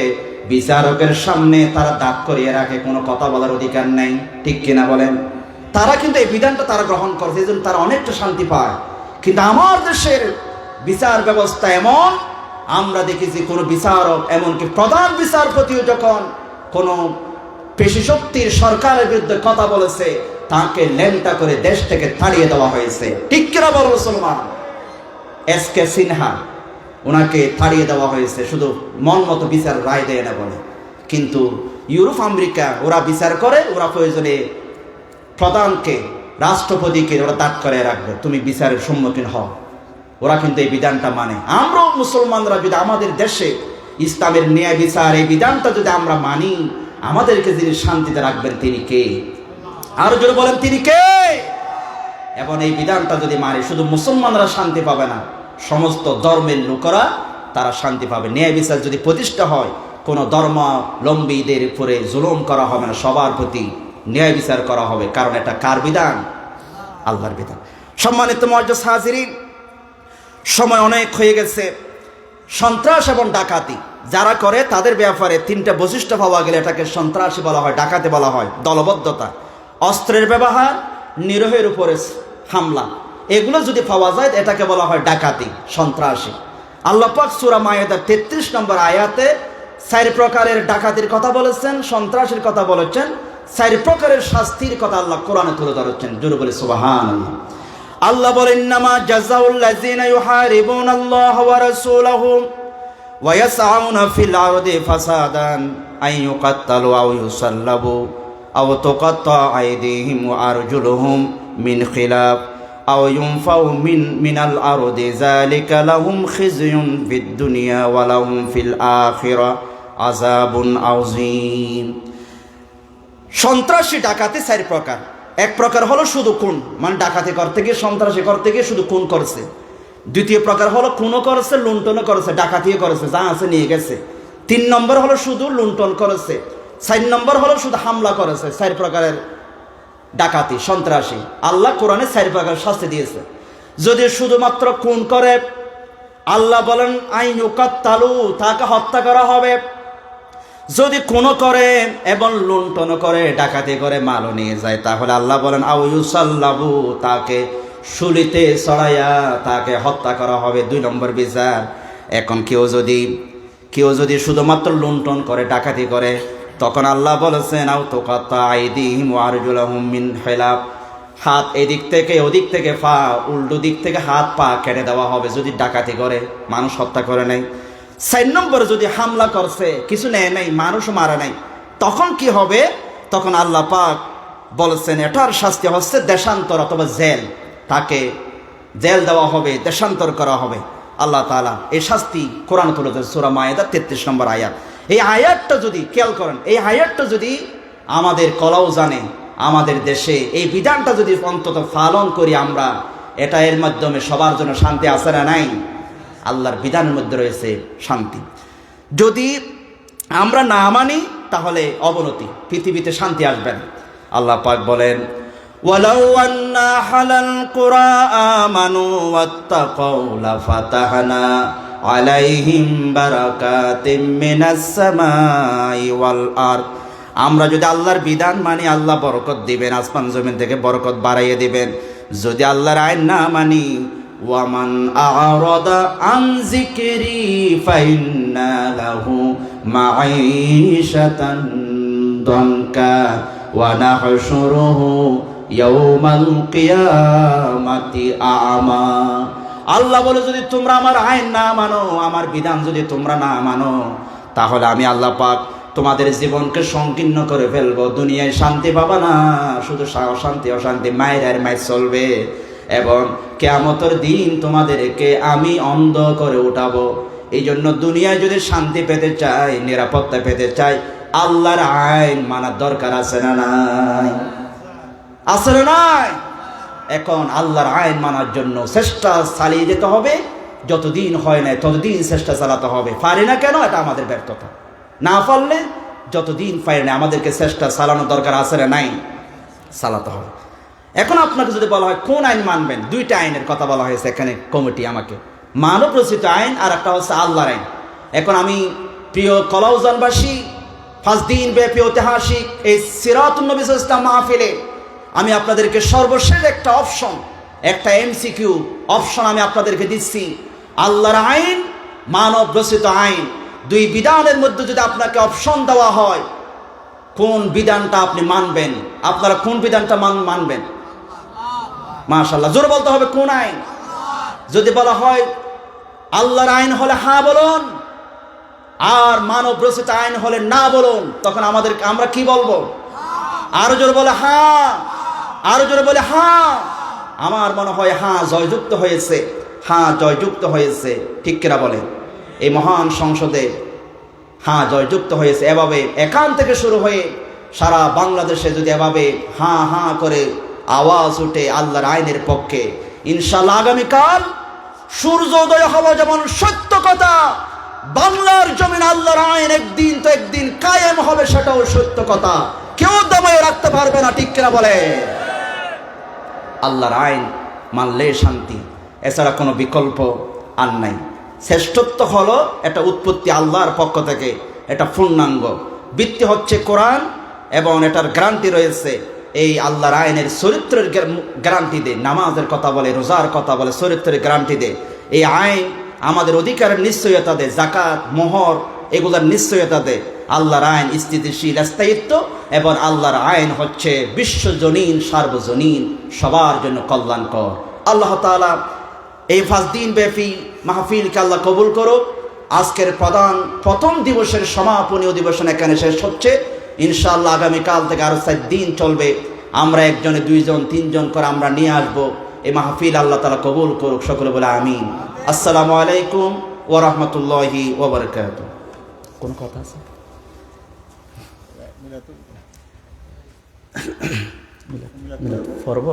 বিচারকের সামনে তারা দাঁত করিয়ে রাখে, কোনো কথা বলার অধিকার নেই। ঠিক কিনা বলেন? তারা কিন্তু এই বিধানটা তারা গ্রহণ করেছে, এই জন্য তারা অনেকটা শান্তি পায়। কিন্তু আমার দেশের বিচার ব্যবস্থা এমন, আমরা দেখেছি কোনো বিচারক, এমনকি প্রধান বিচারপতিও যখন কোনো পেশি শক্তির সরকারের বিরুদ্ধে কথা বলেছে, তাকে লেনটা করে দেশ থেকে তাড়িয়ে দেওয়া হয়েছে। ঠিক কিনা বল মুসলমান? এসকে সিনহা, ওনাকে তাড়িয়ে দেওয়া হয়েছে শুধু মন মতো বিচার রায় দেয় না বলে। কিন্তু ইউরোপ আমেরিকা ওরা বিচার করে, ওরা প্রয়োজনে প্রধানকে, রাষ্ট্রপতিকে ওরা দাঁড় করে রাখবে, তুমি বিচারের সম্মুখীন হও। ওরা কিন্তু এই বিধানটা মানে। আমরাও মুসলমানরা যদি আমাদের দেশে ইসলামের ন্যায় বিচার এই বিধানটা যদি আমরা মানি, আমাদেরকে যিনি শান্তিতে রাখবেন তিনি কে? আরো জোরে বলেন, তিনি কে? এবং এই বিধানটা যদি মানি, শুধু মুসলমানরা শান্তি পাবে না, সমস্ত ধর্মের লোকেরা তারা শান্তি পাবে। ন্যায় বিচার যদি প্রতিষ্ঠা হয়, কোনো ধর্মাবলম্বীদের উপরে জুলুম করা হবে না, সবার প্রতি ন্যায় বিচার করা হবে। কারণ এটা কার বিধান? আল্লাহর বিধান। সম্মানিত মুআজ্জাজ হাজিরিন, সময় অনেক হয়ে গেছে। সন্ত্রাস এবং ডাকাতি যারা করে তাদের ব্যাপারে 3টা বৈশিষ্ট্য পাওয়া গেলে এটাকে সন্ত্রাসী বলা হয়, ডাকাতি বলা হয়। দলবদ্ধতা, অস্ত্রের ব্যবহার, নিরীহের উপরে হামলা, এগুলো যদি পাওয়া যায় এটাকে বলা হয় ডাকাতি, সন্ত্রাসী। আল্লাহ পাক সূরা মায়েদার 33 নম্বর আয়াতে 4 প্রকারের ডাকাতির কথা বলেছেন, সন্ত্রাসীর কথা বলেছেন, 4 প্রকারের শাস্তির কথা আল্লাহ কোরআনে তুলে ধরেছেন। জোরে বলে সুবহানাল্লাহ। আল্লাহ বলেন, ইন্নামা জাযাউল লাযিনা ইউহারিবুনাল্লাহা ওয়া রাসূলাহু ওয়া ইয়াসআউনা ফিল আরদি ফাসাদান আন ইউকাত্তালু আও ইউসাল্লাবু আও তুকাত্তা আইদিহিম ওয়া আরজুলুহুম মিন খিলাফ আও ইউনফাউ মিনাল আরদি যালিকা লাহুম খিজয়ুন ফিদ দুনিয়া ওয়া লাহুম ফিল আখিরা আযাবুন আযীম। সন্ত্রাসী ডাকাতি 4 প্রকার। এক প্রকার হলো শুধু খুন, মানে ডাকাতি করতে গিয়ে, সন্ত্রাসী করতে গিয়ে শুধু খুন করেছে। দ্বিতীয় প্রকার হলো খুনও করেছে, লুণ্ঠনও করেছে, ডাকাতিও করেছে, যা আছে নিয়ে গেছে। 3 নম্বর হলো শুধু লুণ্ঠন করেছে। 4 নম্বর হলো শুধু হামলা করেছে। 4 প্রকারের ডাকাতি, সন্ত্রাসী। আল্লাহ কোরআনে 4 প্রকার শাস্তি দিয়েছে। যদি শুধুমাত্র খুন করে, আল্লাহ বলেন আইন ইউকাত্তালু, তাকে হত্যা করা হবে। যদি খুনও করে এবং লুণ্ঠন করে, ডাকাতি করে, মালও নিয়ে যায়, তাহলে আল্লাহ বলেন আও ইউসাল্লাবু, তাকে শুলিতে চড়াইয়া তাকে হত্যা করা হবে। 2 নম্বর বিচার। এখন কেউ যদি শুধুমাত্র লুণ্ঠন করে, ডাকাতি করে, তখন আল্লাহ বলেছেন আও তুকাত্তা আইদিহিম ওয়া আরজুলুহুম মিন খিলাফ, হাত এদিক থেকে ওদিক থেকে পা, উল্টো দিক থেকে হাত পা কেটে দেওয়া হবে যদি ডাকাতি করে, মানুষ হত্যা করে নাই। 4 নম্বরে যদি হামলা করছে, কিছু নেয় নাই, মানুষ মারা নাই, তখন কি হবে? তখন আল্লাহ পাক বলেছেন এটার শাস্তি হচ্ছে দেশান্তর অথবা জেল, তাকে জেল দেওয়া হবে, দেশান্তর করা হবে। আল্লাহ তাআলা এই শাস্তি কোরআন তুলে ধরেছেন, সূরা মায়েদা 33 নম্বর আয়াত। এই আয়াতটা যদি খেয়াল করেন, এই আয়াতটা যদি আমাদের কলাও জানে, আমাদের দেশে এই বিধানটা যদি অন্তত পালন করি আমরা, এটা এর মাধ্যমে সবার জন্য শান্তি আছে না নাই? আল্লাহর বিধানের মধ্যে রয়েছে শান্তি। যদি আমরা না মানি তাহলে অবনতি, পৃথিবীতে শান্তি আসবে না। আল্লাহ পাক বলেন ওয়ালাউ আন্না হালাল কুরা আমানু ওয়াত্তাকাউ লাফাতাহনা আলাইহিম বারাকাতিম মিনাস সামাই ওয়াল আরদ আমরা যদি আল্লাহর বিধান মানি আল্লাহ বরকত দিবেন, আসমান জমিন থেকে বরকত বাড়াইয়ে দিবেন। যদি আল্লাহর আইন না মানি, ওয়ামান আ'রাদা আন যিকরি ফাইন্না লাহু মাঈশাতান দানকা ওয়া নাহশুরুহু ইয়াওমাল কিয়ামাতি আ'মা। আল্লাহ বলে, যদি তোমরা আমার আইন না মানো, আমার বিধান যদি তোমরা না মানো, তাহলে আমি আল্লাহ পাক তোমাদের জীবনকে সংকীর্ণ করে ফেলবো। দুনিয়ায় শান্তি পাবা না, শুধু অশান্তি অশান্তি, মায়ের আর মায়ের চলবে। এবং কিয়ামতের দিন তোমাদেরকে আমি অন্ধ করে উঠাবো। এই জন্য দুনিয়ায় যদি শান্তি পেতে চাই, নিরাপত্তা পেতে চাই, আল্লাহর আইন মানার দরকার আছে না নাই? আছে না নাই? এখন আল্লাহর আইন মানার জন্য চেষ্টা চালিয়ে যেতে হবে। যতদিন হয় না ততদিন চেষ্টা চালাতে হবে। পারি না কেন? এটা আমাদের ব্যর্থতা। না পারলে যতদিন পারি না আমাদেরকে চেষ্টা চালানোর দরকার আছে না নাই? চালাতে হবে। এখন আপনাকে যদি বলা হয় কোন আইন মানবেন, দুইটা আইনের কথা বলা হয়েছে এখানে কমিটি আমাকে। মানব রচিত আইন আর একটা হচ্ছে আল্লাহর আইন। এখন আমি প্রিয় কলাউজানবাসী, 5 দিন ব্যাপী ঐতিহাসিক এই সিরাতুন নবী সাল্লাল্লাহু আলাইহি ওয়াসাল্লাম মাহফিলে আমি আপনাদেরকে সর্বশেষ একটা অপশন, একটা এমসিকিউ অপশন আমি আপনাদেরকে দিচ্ছি। আল্লাহর আইন, মানব রচিত আইন, দুই বিধানের মধ্যে যদি আপনাকে অপশন দেওয়া হয় কোন বিধানটা আপনি মানবেন, আপনারা কোন বিধানটা মানবেন? মাশাআল্লাহ, জোরে বলতে হবে কোন আইন। যদি বলা হয় আল্লাহর আইন হলে হ্যাঁ বলুন, আর মানব রচিত আইন হলে না বলুন, তখন আমরা কি বলবো? আরো জোরে বলে হ্যাঁ, আরো জোরে বলে হ্যাঁ। আমার মনে হয় হ্যাঁ জয়যুক্ত হয়েছে, হ্যাঁ জয়যুক্ত হয়েছে। ঠিক কিনা বলে? এই মহান সংসদে হ্যাঁ জয়যুক্ত হয়েছে। এভাবে এখান থেকে শুরু হয়ে সারা বাংলাদেশে যদি এভাবে হাঁ হাঁ করে আওয়াজ উঠে আল্লাহর আইনের পক্ষে, ইনশাআল্লাহ আগামীকাল সূর্যোদয় হওয়া যেমন সত্য কথা, বাংলার জমিন আল্লাহর আইন একদিন তো একদিন কায়েম হবে, সেটাও সত্য কথা। কেউ দমায় রাখতে পারবে না। ঠিক কিনা বলে? আল্লাহর আইন মানলে শান্তি, এছাড়া কোনো বিকল্প আর নাই। শ্রেষ্ঠত্ব হলো এটা উৎপত্তি আল্লাহর পক্ষ থেকে, এটা পূর্ণাঙ্গ। ভিত্তি হচ্ছে কোরআন এবং এটার গ্যারান্টি রয়েছে এই আল্লাহর আইনের চরিত্রের গ্যারান্টি দেয়। নামাজের কথা বলে, রোজার কথা বলে, চরিত্রের গ্যারান্টি দেয়। এই আইন আমাদের অধিকারের নিশ্চয়তা দেয়, জাকাত, মোহর এগুলোর নিশ্চয়তা দেয়। আল্লাহর আইন স্থিতিশীল, স্থায়িত্ব, এবং আল্লাহর আইন হচ্ছে বিশ্বজনীন, সার্বজনীন, সবার জন্য কল্যাণকর। আল্লাহ তাআলা এই 5 দিন ব্যাপী মাহফিলকে আল্লাহ কবুল করুক। আজকের প্রথম দিবসের সমাপনী অধিবেশন এখানে শেষ হচ্ছে। ইনশাআল্লাহ আগামীকাল থেকে আরো 4 দিন চলবে। আমরা একজনে 2 জন 3 জন করে আমরা নিয়ে আসবো। এই মাহফিল আল্লাহ তাআলা কবুল করুক। সকলে বলে আমিন। আসসালামু আলাইকুম ওয়া রাহমাতুল্লাহি ওয়া বারাকাতুহু। কোন কথা আছে? মিলাদ পড়ব?